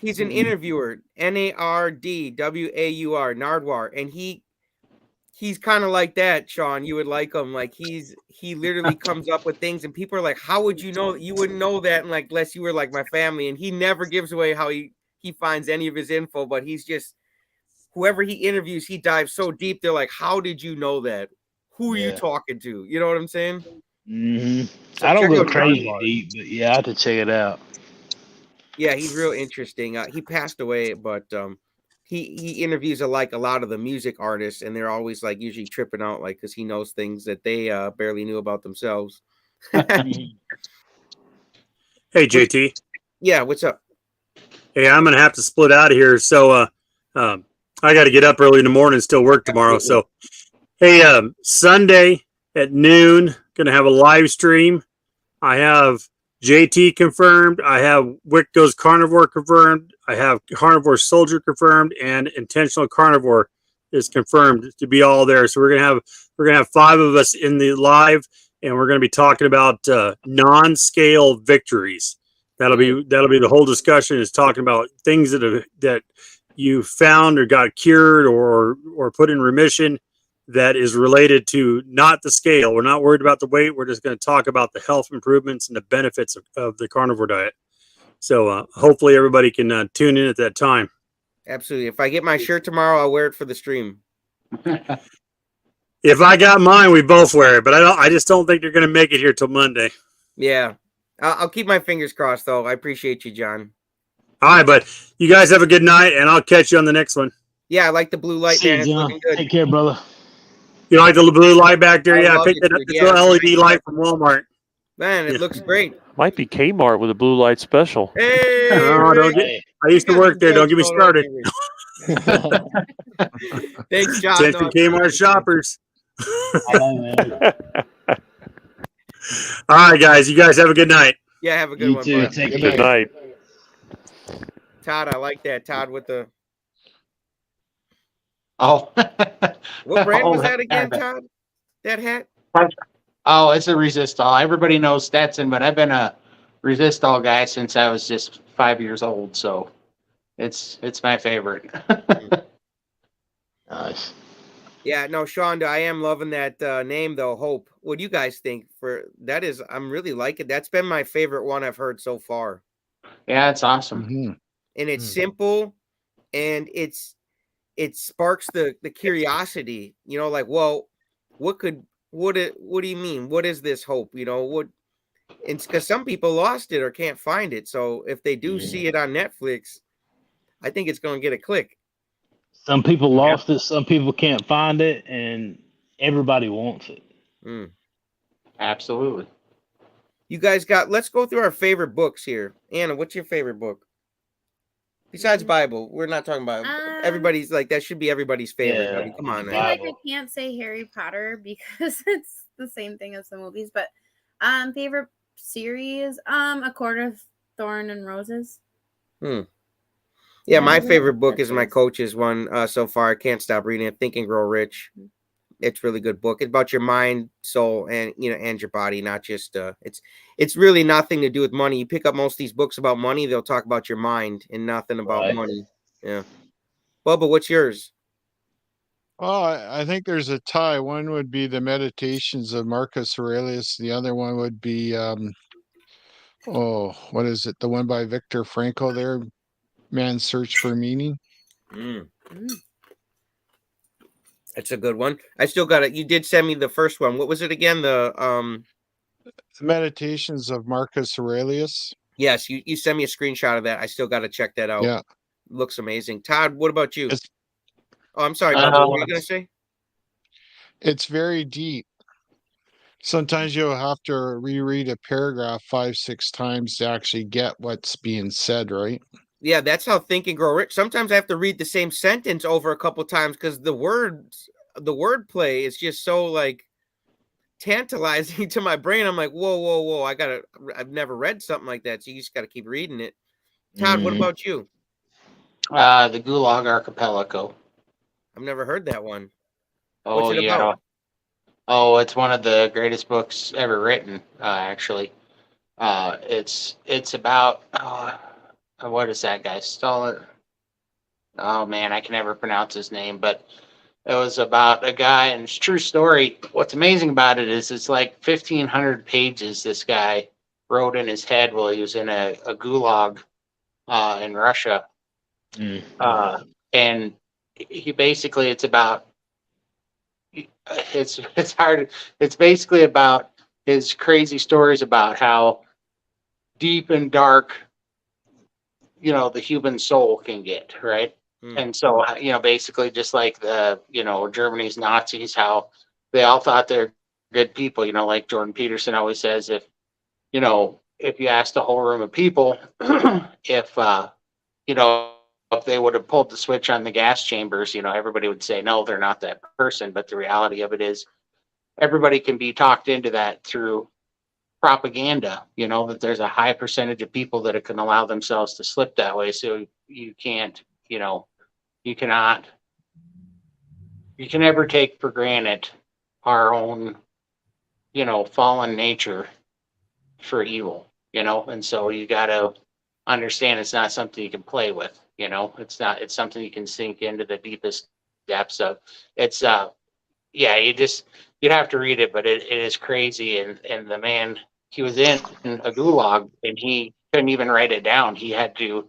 He's an interviewer, Nardwar, Nardwar, and he's kind of like that, Sean. You would like him. Like he literally comes up with things, and people are like, "How would you know? You wouldn't know that, and like unless you were like my family." And he never gives away how he finds any of his info, but he's just whoever he interviews, he dives so deep. They're like, "How did you know that? Who are you talking to?" You know what I'm saying? Mm-hmm. So I don't check go out crazy Nardwar. deep, but yeah, I have to check it out. Yeah, he's real interesting. He passed away, but he interviews a lot of the music artists, and they're always like usually tripping out, like because he knows things that they barely knew about themselves. Hey, JT. Yeah, what's up? Hey, I'm gonna have to split out of here, so I got to get up early in the morning and still work tomorrow. So, hey, Sunday at noon, gonna have a live stream. I have JT confirmed. I have Wick Goes Carnivore confirmed. I have Carnivore Soldier confirmed, and Intentional Carnivore is confirmed to be all there. So we're gonna have 5 of us in the live, and we're gonna be talking about non-scale victories. That'll be the whole discussion, is talking about things that you found or got cured or put in remission that is related to not the scale. We're not worried about the weight. We're just going to talk about the health improvements and the benefits of the carnivore diet. So hopefully everybody can tune in at that time. Absolutely. If I get my shirt tomorrow, I'll wear it for the stream. If I got mine, we both wear it, but I just don't think they're going to make it here till Monday. Yeah. I'll keep my fingers crossed, though. I appreciate you, John. All right, but you guys have a good night, and I'll catch you on the next one. Yeah, I like the blue light, See man. you, It's John. looking good. Take care, brother. You like the blue light back there? I Yeah, I love picked it, it up. dude. It's Yeah, a it's LED light from Walmart. Man, it looks great. Might be Kmart with a blue light special. Hey, Oh, don't Rick. I used to work there. Don't get me started. Thanks, John. Attention, Kmart shoppers. All right, guys. You guys have a good night. Yeah, have a good You one, too. bud. Take Good care. night. Todd, I like that. Todd with the Oh. what brand Oh, was that again, that- Todd? That hat? Oh, it's a Resistol. Everybody knows Stetson, but I've been a Resistol guy since I was just 5 years old, so it's my favorite. Nice. Yeah, no, Sean, I am loving that name though. Hope. What do you guys think? For that is, I'm really liking. That's been my favorite one I've heard so far. Yeah, it's awesome. Mm-hmm. And it's simple, and it sparks the curiosity. You know, like, well, what do you mean? What is this hope? You know what? It's because some people lost it or can't find it. So if they do see it on Netflix, I think it's going to get a click. Some people lost it, some people can't find it, and everybody wants it. Mm. Absolutely. You guys let's go through our favorite books here. Anna, what's your favorite book? Besides Bible, we're not talking about everybody's like that should be everybody's favorite. Yeah, I mean, come on, I man. feel like I can't say Harry Potter because it's the same thing as the movies, but favorite series, A Court of Thorn and Roses. Yeah, my favorite book That's is my yours. coach's one so far. I can't stop reading it. Think and Grow Rich. It's a really good book. It's about your mind, soul, and and your body. Not just it's really nothing to do with money. You pick up most of these books about money, they'll talk about your mind and nothing about Right. money. Yeah. Bubba, what's yours? Oh, I think there's a tie. One would be the Meditations of Marcus Aurelius. The other one would be what is it? The one by Viktor Frankl there, Man's Search for Meaning. That's a good one. I still got it. You did send me the first one. What was it again? The Meditations of Marcus Aurelius. Yes, you send me a screenshot of that. I still got to check that out. Yeah. Looks amazing. Todd, what about you? It's, Oh, I'm sorry, Bubba. What were you going to say? it's very deep. Sometimes you'll have to reread a paragraph 5-6 times to actually get what's being said, right? Yeah, that's how Think and Grow Rich. Sometimes I have to read the same sentence over a couple times because the wordplay is just so like tantalizing to my brain. I'm like, whoa. I've never read something like that. So you just got to keep reading it. Todd, what about you? The Gulag Archipelago. I've never heard that one. Oh, What's it about? Oh, it's one of the greatest books ever written, actually. It's about what is that guy? Stolid. Oh man, I can never pronounce his name, but it was about a guy, and it's a true story. What's amazing about it is it's like 1,500 pages this guy wrote in his head while he was in a gulag in Russia. And he basically, it's hard. It's basically about his crazy stories about how deep and dark, the human soul can get, right? And so, basically just like Germany's Nazis, how they all thought they're good people, like Jordan Peterson always says, if you asked a whole room of people, if, if they would have pulled the switch on the gas chambers, everybody would say, no, they're not that person. But the reality of it is everybody can be talked into that through propaganda, that there's a high percentage of people that can allow themselves to slip that way. So you can't, you can never take for granted our own, fallen nature for evil, and so you got to understand it's not something you can play with, it's something you can sink into the deepest depths of. It's, you'd have to read it, but it is crazy. And the man, he was in a gulag and he couldn't even write it down. He had to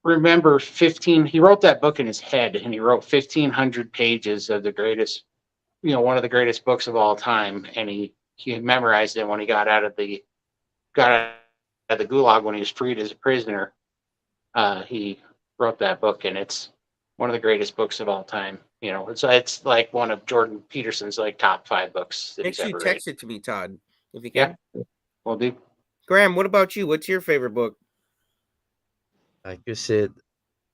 remember 15. He wrote that book in his head, and he wrote 1,500 pages of the greatest, one of the greatest books of all time. And he memorized it when he got out of the gulag, when he was freed as a prisoner. He wrote that book, and it's one of the greatest books of all time. It's like one of Jordan Peterson's like top 5 books. Make sure you text it to me, Todd, if you Yeah, can. will do. Graham, what about you? What's your favorite book? Like you said,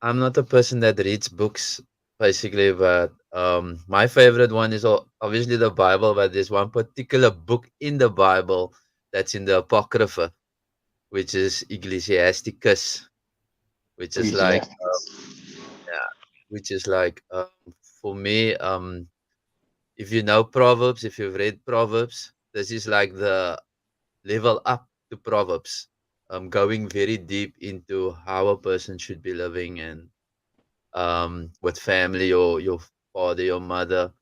I'm not a person that reads books basically, but my favorite one is obviously the Bible. But there's one particular book in the Bible that's in the Apocrypha, which is Ecclesiasticus, which is like for me, if you know Proverbs, if you've read Proverbs, this is like the level up to Proverbs, going very deep into how a person should be living, and with family, or your father, your mother,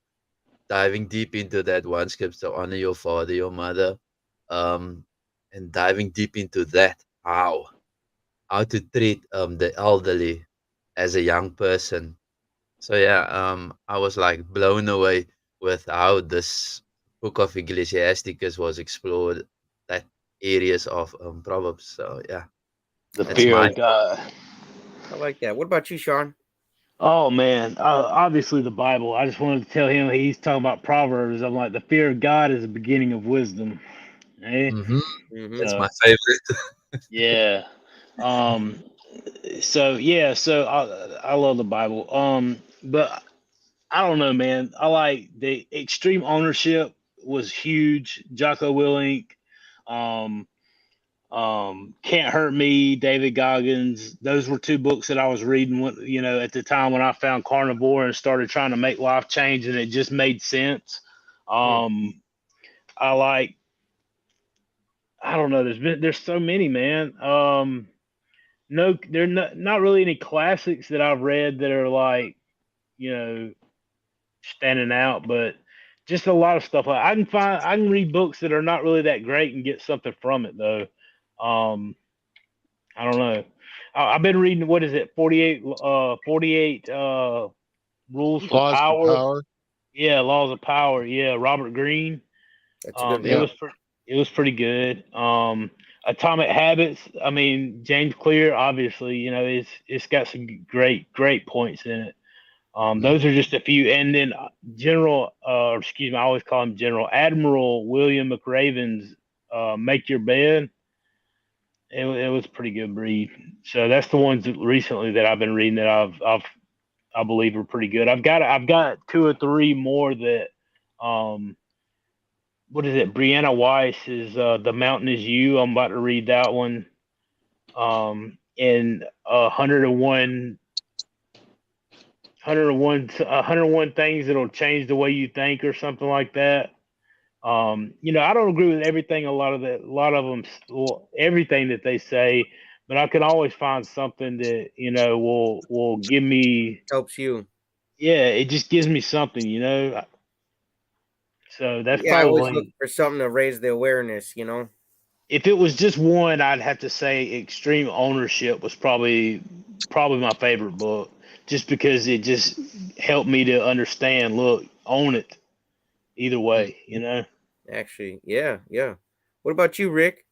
diving deep into that one scripture, honor your father, your mother, and diving deep into that, how to treat the elderly as a young person. So yeah, I was like blown away with how this book of Ecclesiasticus was explored, that areas of Proverbs. So yeah, The that's fear my of God. I like that. What about you, Sean? Oh man, obviously the Bible. I just wanted to tell him he's talking about Proverbs. I'm like, the fear of God is the beginning of wisdom. Eh? That's So, my favorite. yeah. So I love the Bible. But I don't know, man. I like the extreme ownership was huge. Jocko Willink, um, Can't Hurt Me, David Goggins. Those were 2 books that I was reading when, at the time when I found Carnivore and started trying to make life change, and it just made sense. I like, I don't know. There's so many, man. No, there are not really any classics that I've read that are like, standing out, but just a lot of stuff. I can read books that are not really that great and get something from it though. I don't know. I've been reading, what is it, 48 Rules for Laws of Power. Power. Yeah, Laws of Power. Yeah, Robert Greene. That's a good It one. was pretty good. Atomic Habits. I mean, James Clear, obviously, it's got some great points in it. Those are just a few, and then I always call him General Admiral William McRaven's "Make Your Bed." It was a pretty good read. So that's the ones recently that I've been reading that I believe are pretty good. I've got two or three more that what is it? Brianna Weiss is "The Mountain Is You." I'm about to read that one. And 101 things that'll change the way you think, or something like that. I don't agree with everything. A lot of them, everything that they say, but I can always find something that will give me. Helps you. Yeah, it just gives me something. So that's Yeah, I always look probably. for something to raise the awareness. If it was just one, I'd have to say Extreme Ownership was probably my favorite book, just because it just helped me to understand. Look, own it. Either way, Actually, yeah. What about you, Rick?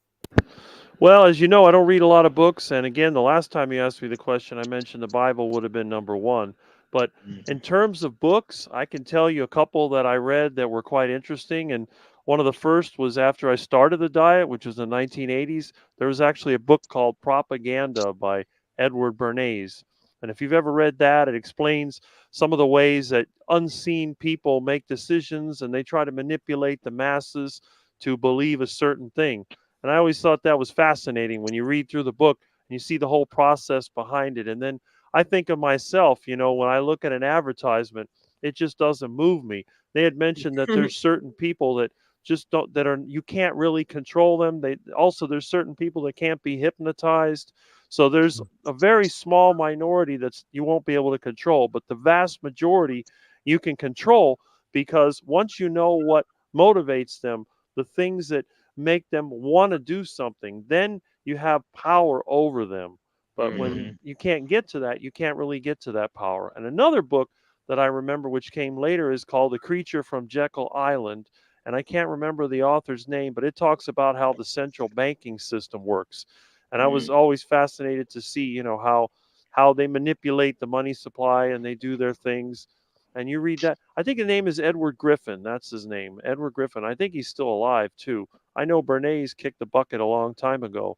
Well, as you know, I don't read a lot of books. And again, the last time you asked me the question, I mentioned the Bible would have been number one. But in terms of books, I can tell you a couple that I read that were quite interesting. And one of the first was after I started the diet, which was in the 1980s. There was actually a book called Propaganda by Edward Bernays. And if you've ever read that, it explains some of the ways that unseen people make decisions and they try to manipulate the masses to believe a certain thing. And I always thought that was fascinating when you read through the book and you see the whole process behind it. And then I think of myself, when I look at an advertisement, it just doesn't move me. They had mentioned that there's certain people that just don't, that are, you can't really control them. There's certain people that can't be hypnotized. So there's a very small minority that's you won't be able to control, but the vast majority you can control, because once you know what motivates them, the things that make them want to do something, then you have power over them. But when you can't get to that, you can't really get to that power. And another book that I remember, which came later, is called The Creature from Jekyll Island. And I can't remember the author's name, but it talks about how the central banking system works. And I was always fascinated to see, how they manipulate the money supply and they do their things. And you read that. I think the name is Edward Griffin. That's his name, Edward Griffin. I think he's still alive too. I know Bernays kicked the bucket a long time ago,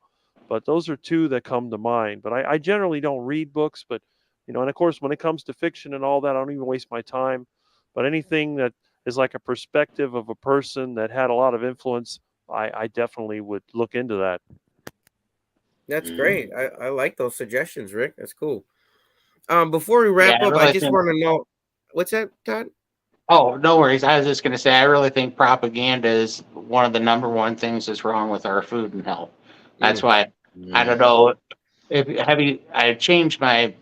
but those are two that come to mind. But I generally don't read books, but and of course, when it comes to fiction and all that, I don't even waste my time. But anything that is like a perspective of a person that had a lot of influence, I definitely would look into that. That's great. I like those suggestions, Rick. That's cool. Before we wrap Yeah, I up, I really just think. want to know what's that, Todd? Oh, no worries. I was just going to say, I really think propaganda is one of the number one things that's wrong with our food and health. That's why I don't know I changed my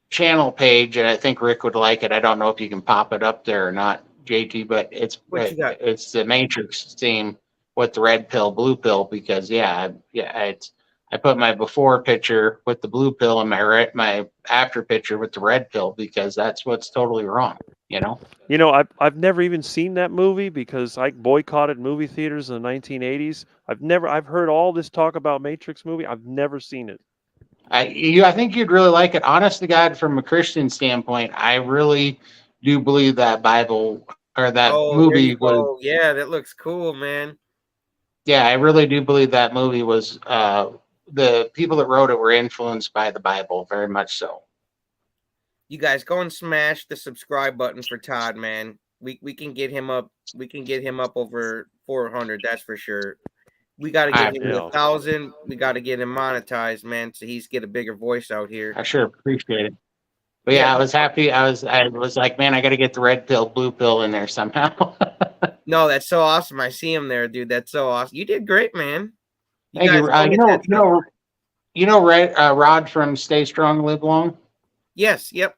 channel page, and I think Rick would like it. I don't know if you can pop it up there or not, JT, but What you got? it's the Matrix theme with the red pill, blue pill, because I put my before picture with the blue pill and my after picture with the red pill, because that's what's totally wrong. I've never even seen that movie because I boycotted movie theaters in the 1980s. I've heard all this talk about Matrix movie. I've never seen it. I think you'd really like it. Honest to God, from a Christian standpoint, I really do believe that Bible or that Oh, there movie you was. go. Yeah, that looks cool, man. Yeah, I really do believe that movie was. The people that wrote it were influenced by the Bible, very much so. You guys go and smash the subscribe button for Todd, man. We can get him up. We can get him up over 400. That's for sure. We got to get him to 1,000. We got to get him monetized, man, so he's get a bigger voice out here. I sure appreciate it. But yeah, I was happy. I was like, man, I got to get the red pill, blue pill in there somehow. No, that's so awesome. I see him there, dude. That's so awesome. You did great, man. Thank you. Rod from Stay Strong, Live Long. Yes. Yep.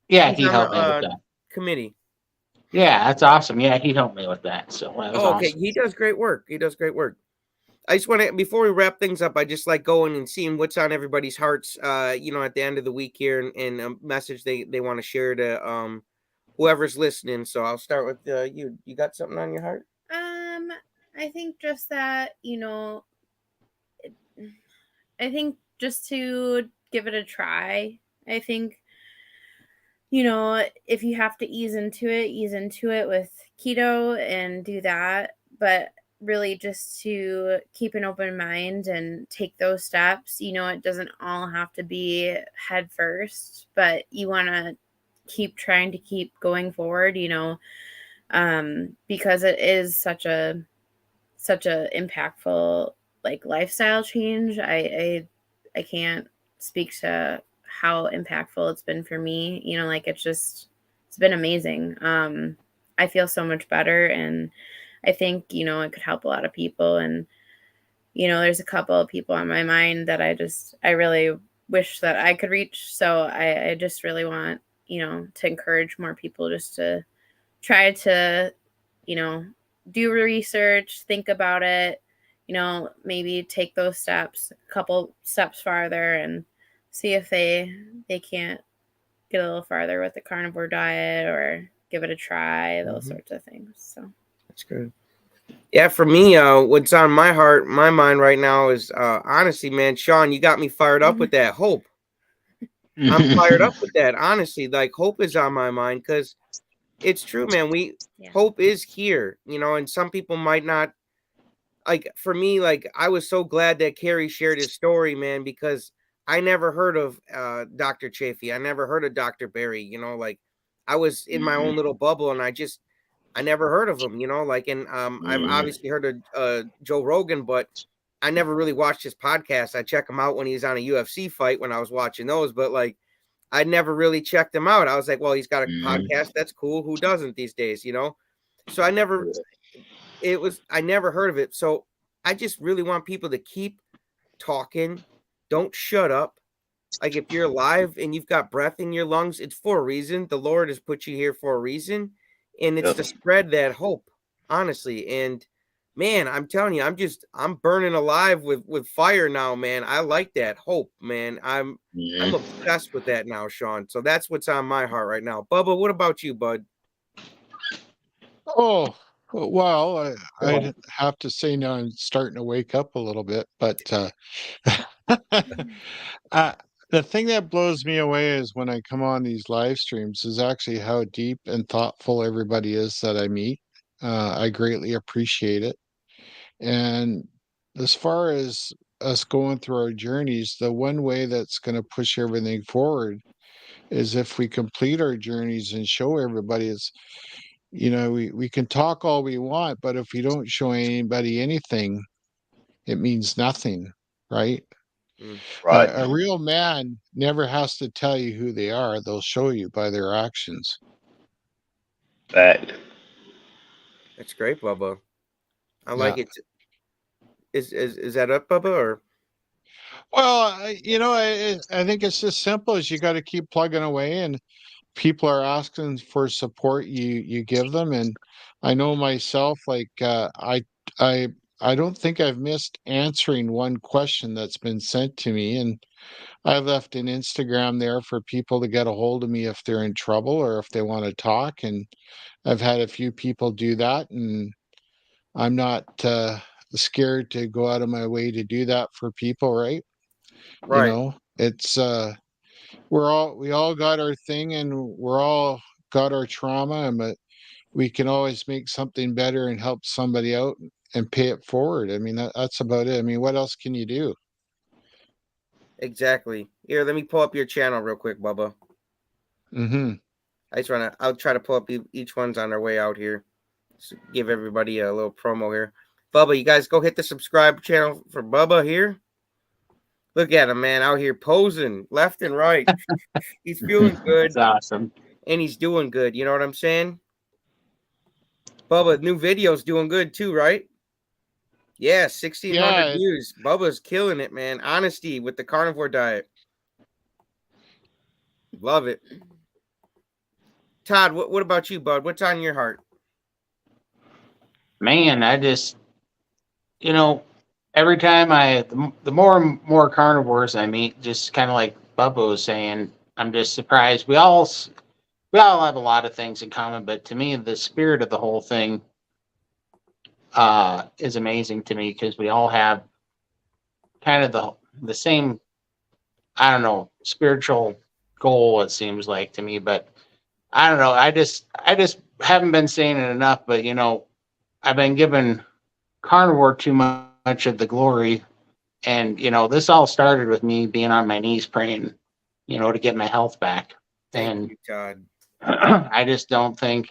Yeah, he helped me with that committee. Yeah, that's awesome. Yeah, he helped me with that. So that was okay. Awesome. He does great work. I just want to, before we wrap things up, I just like going and seeing what's on everybody's hearts, at the end of the week here, and a message they want to share to whoever's listening. So I'll start with you. You got something on your heart? I think just that, just to give it a try. I think, if you have to ease into it with keto and do that. But really just to keep an open mind and take those steps. It doesn't all have to be head first, but you want to keep trying to keep going forward, because it is such a impactful lifestyle change. I can't speak to how impactful it's been for me. It's been amazing. I feel so much better, and I think, it could help a lot of people. And, there's a couple of people on my mind that I really wish that I could reach. So I just really want, to encourage more people just to try to, do research, think about it, maybe take those steps, a couple steps farther, and see if they can't get a little farther with the carnivore diet or give it a try, those sorts of things. So that's good. Yeah, for me, what's on my mind right now is honestly, man, Sean, you got me fired up with that hope. I'm fired up with that. Honestly, hope is on my mind because it's true, man. Hope is here, and some people might not. For me, I was so glad that Carrie shared his story, man, because I never heard of Dr. Chafee. I never heard of Dr. Berry. I was in my own little bubble, and I never heard of him, and I've obviously heard of Joe Rogan, but I never really watched his podcast. I check him out when he's on a UFC fight when I was watching those, but I never really checked him out. I was like, well, he's got a podcast. That's cool. Who doesn't these days, So I never heard of it. So I just really want people to keep talking. Don't shut up. If you're alive and you've got breath in your lungs, it's for a reason. The Lord has put you here for a reason. And it's to spread that hope, honestly. And man, I'm telling you, I'm burning alive with fire now, man. I like that hope, man. I'm obsessed with that now, Sean. So that's what's on my heart right now. Bubba, what about you, bud? Oh, well, I'd have to say now I'm starting to wake up a little bit, but the thing that blows me away is when I come on these live streams is actually how deep and thoughtful everybody is that I meet. I greatly appreciate it. And as far as us going through our journeys, the one way that's going to push everything forward is if we complete our journeys and show everybody it's, we can talk all we want, but if we don't show anybody anything, it means nothing, right? Right. A real man never has to tell you who they are. They'll show you by their actions. Fact. That's great, Bubba. I like it. Is that up, Bubba? Or well, I think it's as simple as you got to keep plugging away, and people are asking for support. You give them, and I know myself. I don't think I've missed answering one question that's been sent to me, and I left an Instagram there for people to get a hold of me if they're in trouble or if they want to talk. And I've had a few people do that, and I'm not scared to go out of my way to do that for people, right? It's we all got our thing, and we're all got our trauma, but we can always make something better and help somebody out and pay it forward. I mean, that's about it. I mean, what else can you do? Exactly. Here, let me pull up your channel real quick, Bubba. I'll try to pull up each one's on their way out here. So give everybody a little promo here. Bubba, you guys go hit the subscribe channel for Bubba here. Look at him, man, out here posing left and right. He's feeling good. That's awesome. And he's doing good. You know what I'm saying? Bubba, new video's doing good too, right? Yeah, 1,600 views. Bubba's killing it, man. Honesty with the carnivore diet. Love it. Todd, what about you, bud? What's on your heart? Man, I just, every time the more and more carnivores I meet, just kind of like Bubba was saying, I'm just surprised. We all have a lot of things in common, but to me, the spirit of the whole thing is amazing to me because we all have kind of the same, I don't know, spiritual goal, it seems like to me. But I don't know. I just haven't been saying it enough. But I've been giving carnivore too much of the glory. And this all started with me being on my knees praying, to get my health back. Thank you, Todd. I just don't think,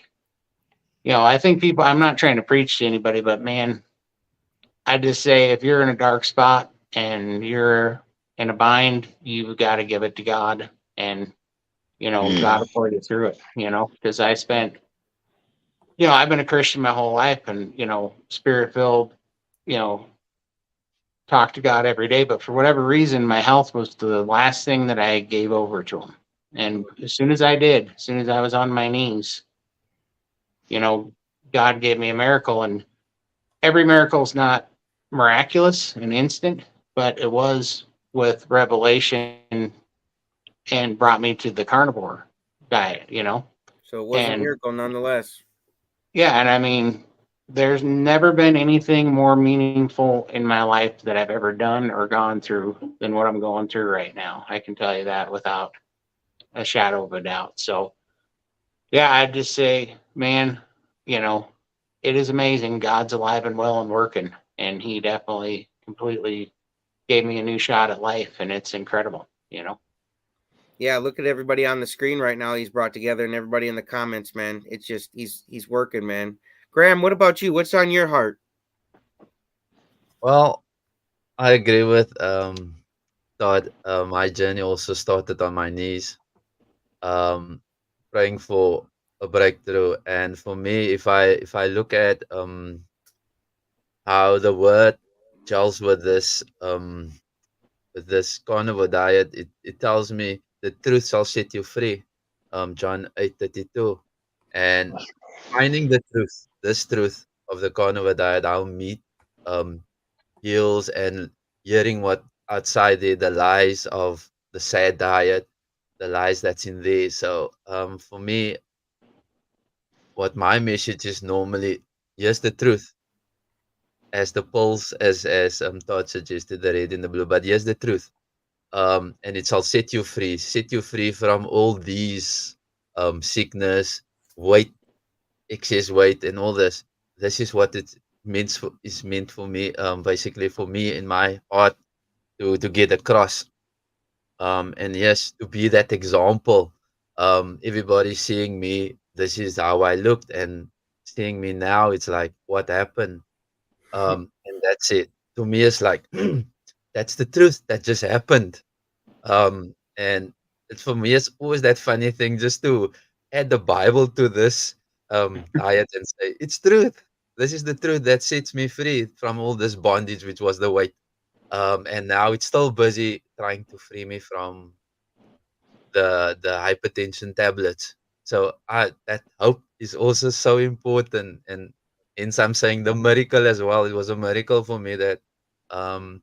I think people, I'm not trying to preach to anybody, but man, I just say if you're in a dark spot and you're in a bind, you've got to give it to God, and God will pull you through it. Because I spent, I've been a Christian my whole life, and spirit filled, talk to God every day. But for whatever reason, my health was the last thing that I gave over to Him. And as soon as I did, as soon as I was on my knees, God gave me a miracle. And every miracle is not miraculous and instant, but it was with revelation and brought me to the carnivore diet, So it was a And miracle nonetheless. yeah, and I mean, there's never been anything more meaningful in my life that I've ever done or gone through than what I'm going through right now. I can tell you that without a shadow of a doubt. So, yeah, I'd just say, man, it is amazing. God's alive and well and working, and He definitely completely gave me a new shot at life, and it's incredible. Yeah, look at everybody on the screen right now. He's brought together, and everybody in the comments, man. It's just he's working, man. Graham, what about you? What's on your heart? Well, I agree with Todd. My journey also started on my knees, um, praying for a breakthrough. And for me, if I look at how the word gels with this carnivore diet, it tells me the truth shall set you free. John 8:32. And finding the truth, this truth of the carnivore diet, how meat heals, and hearing what outside there, the lies of the sad diet, the lies that's in there. So for me, what my message is normally, here's the truth. As the pulse, as Todd suggested, the red and the blue, but here's the truth. And it shall set you free from all these sickness, weight, excess weight, and all this. This is what it is meant for me, basically for me in my heart to get across. And yes, to be that example. Everybody seeing me, this is how I looked, and seeing me now, it's like, what happened? And that's it. To me, it's like, that's the truth. That just happened. And it's for me, it's always that funny thing just to add the Bible to this diet and say, it's truth. This is the truth that sets me free from all this bondage, which was the weight. And now it's still busy trying to free me from the hypertension tablets. So that hope is also so important. And hence I'm saying the miracle as well. It was a miracle for me that um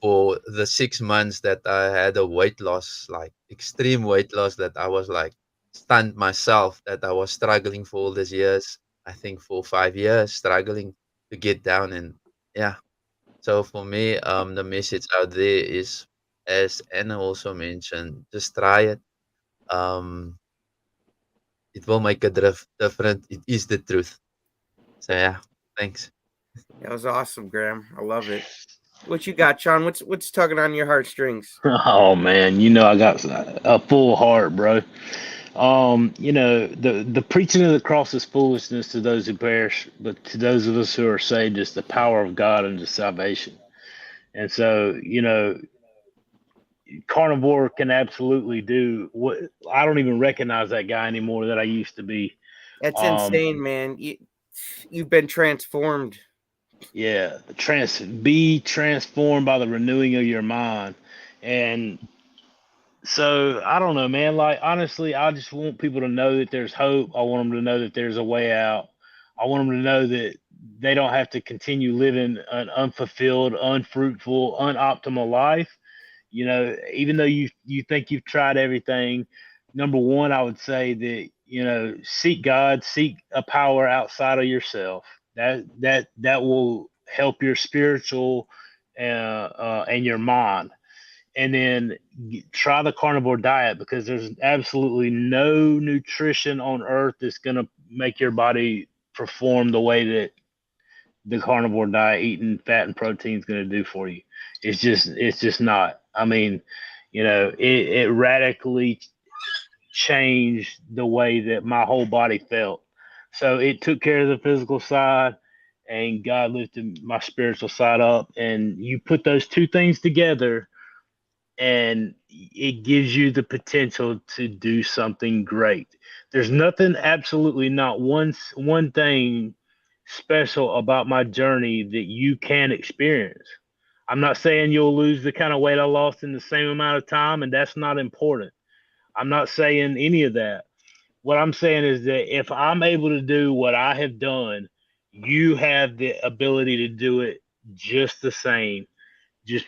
for the 6 months that I had a weight loss, like extreme weight loss, that I was like stunned myself, that I was struggling for all these years. I think for 5 years, struggling to get down. And yeah. So for me, the message out there is, as Anna also mentioned, just try it. Um, it will make a difference. It is the truth. So yeah, thanks. That was awesome, Graham. I love it. What you got, Sean? What's tugging on your heartstrings? Oh man, I got a full heart, bro. The preaching of the cross is foolishness to those who perish, but to those of us who are saved is the power of God unto salvation. And so, Carnivore can absolutely do what. I don't even recognize that guy anymore that I used to be. That's insane, man. You've been transformed. Yeah, be transformed by the renewing of your mind. And so I don't know, man. Like honestly, I just want people to know that there's hope. I want them to know that there's a way out. I want them to know that they don't have to continue living an unfulfilled, unfruitful, unoptimal life. Even though you think you've tried everything, number one, I would say that seek God, seek a power outside of yourself. That will help your spiritual and your mind. And then try the carnivore diet, because there's absolutely no nutrition on earth that's going to make your body perform the way that the carnivore diet, eating fat and protein, is going to do for you. It's just not. I mean, it radically changed the way that my whole body felt. So it took care of the physical side, and God lifted my spiritual side up. And you put those two things together, and it gives you the potential to do something great. There's nothing, absolutely not one thing special about my journey that you can experience. I'm not saying you'll lose the kind of weight I lost in the same amount of time, and that's not important. I'm not saying any of that. What I'm saying is that if I'm able to do what I have done, you have the ability to do it just the same. Just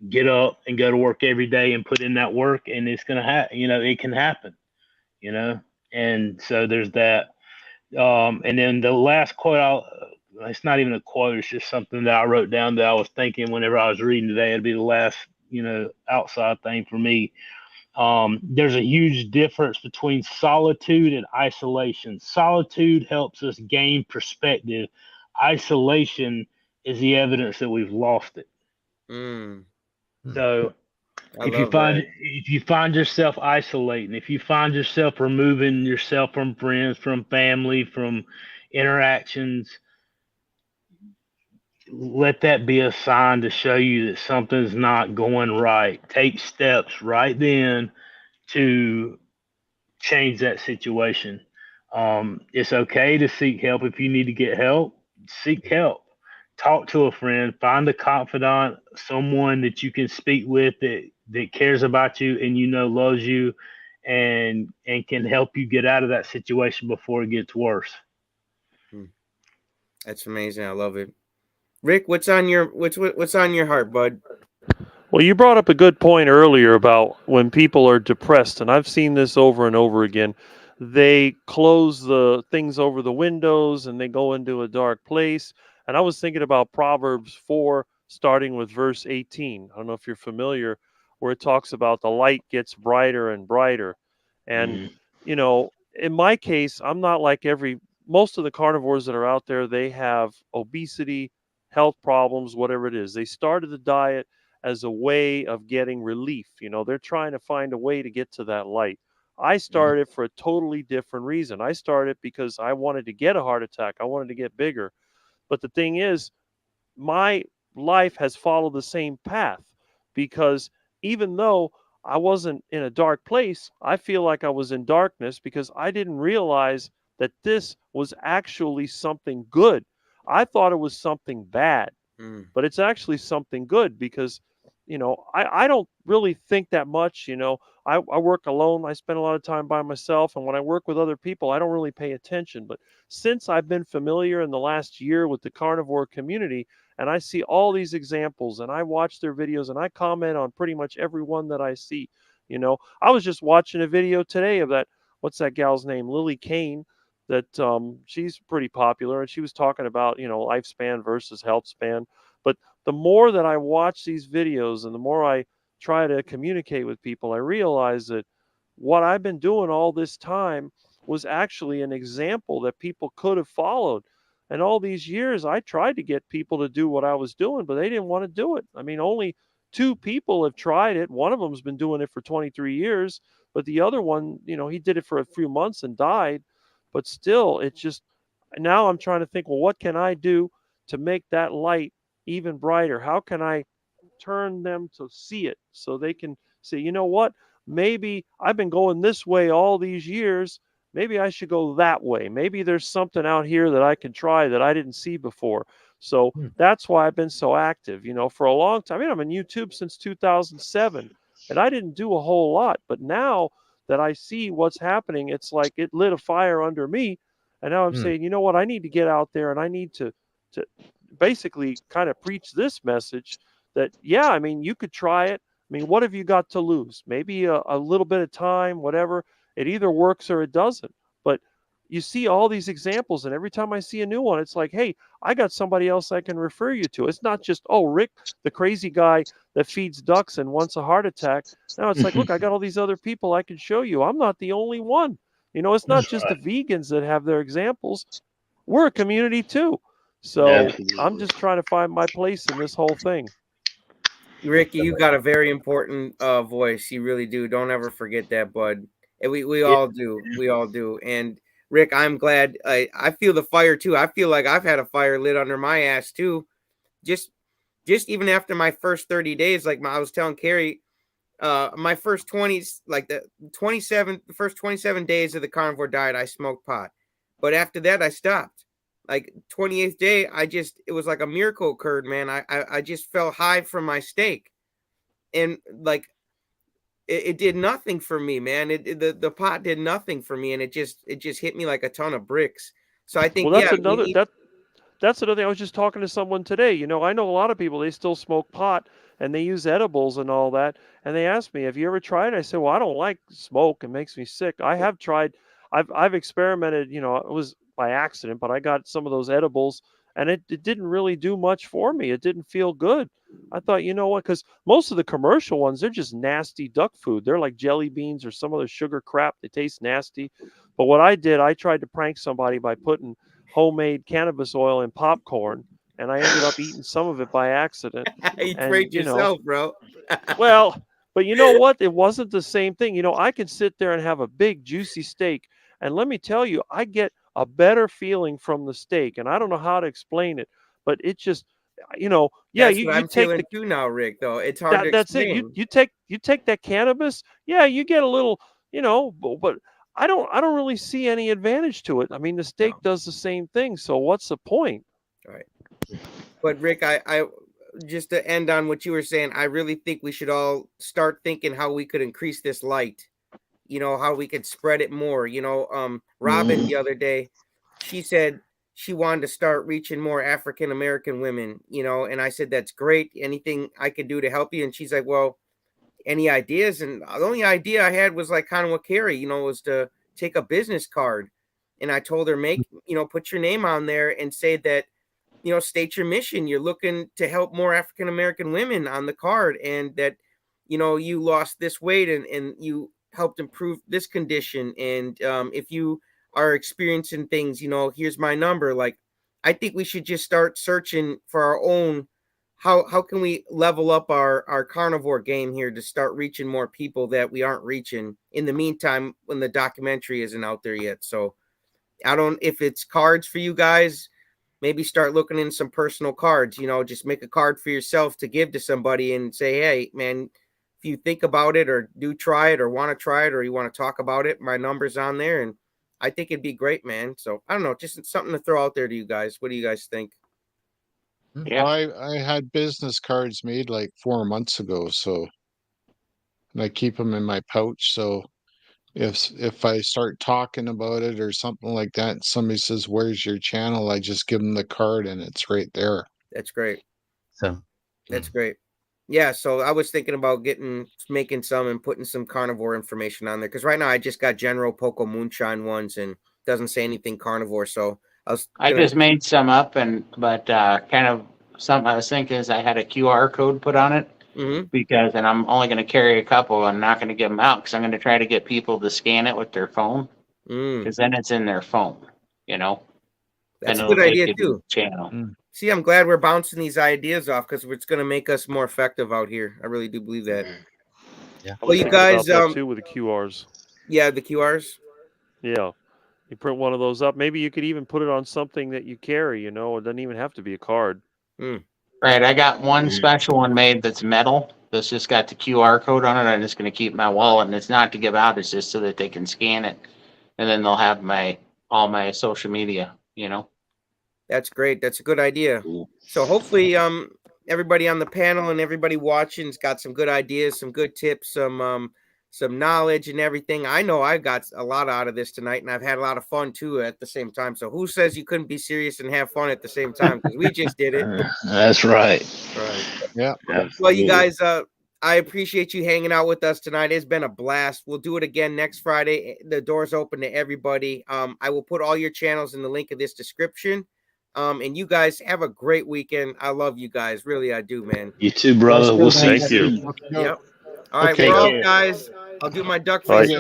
get up and go to work every day and put in that work, and it's gonna happen. It can happen. And so there's that. And then the last quote, it's not even a quote, it's just something that I wrote down that I was thinking whenever I was reading today. It'd be the last outside thing for me. There's a huge difference between solitude and isolation. Solitude helps us gain perspective. Isolation is the evidence that we've lost it. So if you find yourself isolating, if you find yourself removing yourself from friends, from family, from interactions, let that be a sign to show you that something's not going right. Take steps right then to change that situation. It's okay to seek help. If you need to get help, seek help. Talk to a friend, find a confidant, someone that you can speak with that cares about you and loves you, and can help you get out of that situation before it gets worse. That's amazing. I love it. Rick, what's on your heart, bud? Well, you brought up a good point earlier about when people are depressed, and I've seen this over and over again. They close the things over the windows and they go into a dark place. And I was thinking about Proverbs 4, starting with verse 18. I don't know if you're familiar, where it talks about the light gets brighter and brighter. And, in my case, I'm not like most of the carnivores that are out there. They have obesity, health problems, whatever it is. They started the diet as a way of getting relief. They're trying to find a way to get to that light. I started for a totally different reason. I started because I wanted to get a heart attack. I wanted to get bigger. But the thing is, my life has followed the same path, because even though I wasn't in a dark place, I feel like I was in darkness because I didn't realize that this was actually something good. I thought it was something bad, but it's actually something good because, I don't really think that much. I work alone. I spend a lot of time by myself. And when I work with other people, I don't really pay attention. But since I've been familiar in the last year with the carnivore community, and I see all these examples, and I watch their videos, and I comment on pretty much every one that I see. I was just watching a video today of what's that gal's name? Lily Kane. That she's pretty popular, and she was talking about lifespan versus health span. But the more that I watch these videos and the more I try to communicate with people, I realize that what I've been doing all this time was actually an example that people could have followed. And all these years, I tried to get people to do what I was doing, but they didn't want to do it. I mean, only 2 people have tried it. One of them's been doing it for 23 years, but the other one, he did it for a few months and died. But still, it's just, now I'm trying to think, well, what can I do to make that light even brighter? How can I turn them to see it so they can say, you know what? Maybe I've been going this way all these years. Maybe I should go that way. Maybe there's something out here that I can try that I didn't see before. So that's why I've been so active, for a long time. I mean, I'm on YouTube since 2007, and I didn't do a whole lot. But now that I see what's happening, it's like it lit a fire under me. And now I'm saying, you know what? I need to get out there and I need to basically kind of preach this message that, yeah, I mean, you could try it. I mean, what have you got to lose? Maybe a little bit of time, whatever. It either works or it doesn't. But you see all these examples, and every time I see a new one, it's like, hey, I got somebody else I can refer you to. It's not just, oh, Rick, the crazy guy that feeds ducks and wants a heart attack. Now it's like, look, I got all these other people I can show you. I'm not the only one. You know, it's not just the vegans that have their examples. We're a community too. So I'm just trying to find my place in this whole thing. Ricky, you got a very important voice. You really do. Don't ever forget that, bud. And we all do. We all do. And Rick, I'm glad. I feel the fire too. I feel like I've had a fire lit under my ass too. Just even after my first 30 days, like I was telling Carrie, my first 20s, like the first 27 days of the carnivore diet, I smoked pot. But after that, I stopped. Like 28th day, it was like a miracle occurred, man. I just fell high from my steak, and like it did nothing for me, man. The pot did nothing for me, and it just hit me like a ton of bricks. So I think, well, that's that's another thing. I was just talking to someone today. You know, I know a lot of people, they still smoke pot and they use edibles and all that. And they asked me, have you ever tried it? I said, well, I don't like smoke. It makes me sick. I have tried. I've experimented, you know, it was by accident, but I got some of those edibles and it didn't really do much for me. It didn't feel good. I thought, you know what? Because most of the commercial ones, they're just nasty duck food. They're like jelly beans or some other sugar crap. They taste nasty. But what I did, I tried to prank somebody by putting homemade cannabis oil in popcorn, and I ended up eating some of it by accident. You pranked yourself, bro. Well, but you know what? It wasn't the same thing. You know, I could sit there and have a big juicy steak, and let me tell you, I get a better feeling from the steak, and I don't know how to explain it, but it just, you know, yeah, That's you what I'm take feeling the too now, Rick. Though it's hard to that's it. explain. You take that cannabis, yeah, you get a little, you know, but I don't really see any advantage to it. I mean, the steak does the same thing, so what's the point? All right. But Rick, I just to end on what you were saying, I really think we should all start thinking how we could increase this light. You know, how we could spread it more. You know, Robin the other day, she said she wanted to start reaching more African American women, you know, and I said, that's great. Anything I could do to help you? And she's like, well, any ideas? And the only idea I had was like kind of what Carrie, you know, was to take a business card. And I told her, put your name on there and say that, you know, state your mission. You're looking to help more African American women on the card, and that, you know, you lost this weight and you helped improve this condition. And if you are experiencing things, you know, here's my number. Like, I think we should just start searching for our own. How can we level up our carnivore game here to start reaching more people that we aren't reaching in the meantime when the documentary isn't out there yet? So if it's cards for you guys, maybe start looking in some personal cards, you know, just make a card for yourself to give to somebody and say, hey, man, if you think about it or do try it or want to try it or you want to talk about it, my number's on there. And I think it'd be great, man. So I don't know, just something to throw out there to you guys. What do you guys think? Yeah, I had business cards made like 4 months ago, so and I keep them in my pouch. So if I start talking about it or something like that, and somebody says, "Where's your channel?" I just give them the card, and it's right there. That's great. So That's great. Yeah, so I was thinking about making some and putting some carnivore information on there because right now I just got general Poco Moonshine ones and doesn't say anything carnivore. So I just made some up, but kind of something I was thinking is I had a QR code put on it and I'm only going to carry a couple. I'm not going to give them out because I'm going to try to get people to scan it with their phone because then it's in their phone, you know. That's a good idea too. Channel. See, I'm glad we're bouncing these ideas off because it's going to make us more effective out here. I really do believe that. Yeah. Well, you guys, about that too with the QRs. Yeah, the QRs. Yeah, you print one of those up. Maybe you could even put it on something that you carry. You know, it doesn't even have to be a card. Right, I got one special one made that's metal. That's just got the QR code on it. I'm just going to keep my wallet, and it's not to give out. It's just so that they can scan it, and then they'll have all my social media. You know. That's great. That's a good idea. So hopefully, everybody on the panel and everybody watching's got some good ideas, some good tips, some knowledge and everything. I know I got a lot out of this tonight, and I've had a lot of fun too at the same time. So who says you couldn't be serious and have fun at the same time? Because we just did it. That's right. Right. Yeah. Well, you guys, I appreciate you hanging out with us tonight. It's been a blast. We'll do it again next Friday. The door's open to everybody. I will put all your channels in the link of this description. And you guys have a great weekend. I love you guys. Really, I do, man. You too, brother. We'll see you Thank you. soon. Yep. All right, Okay. we're Thank off, you. guys. I'll do my duck All right. face.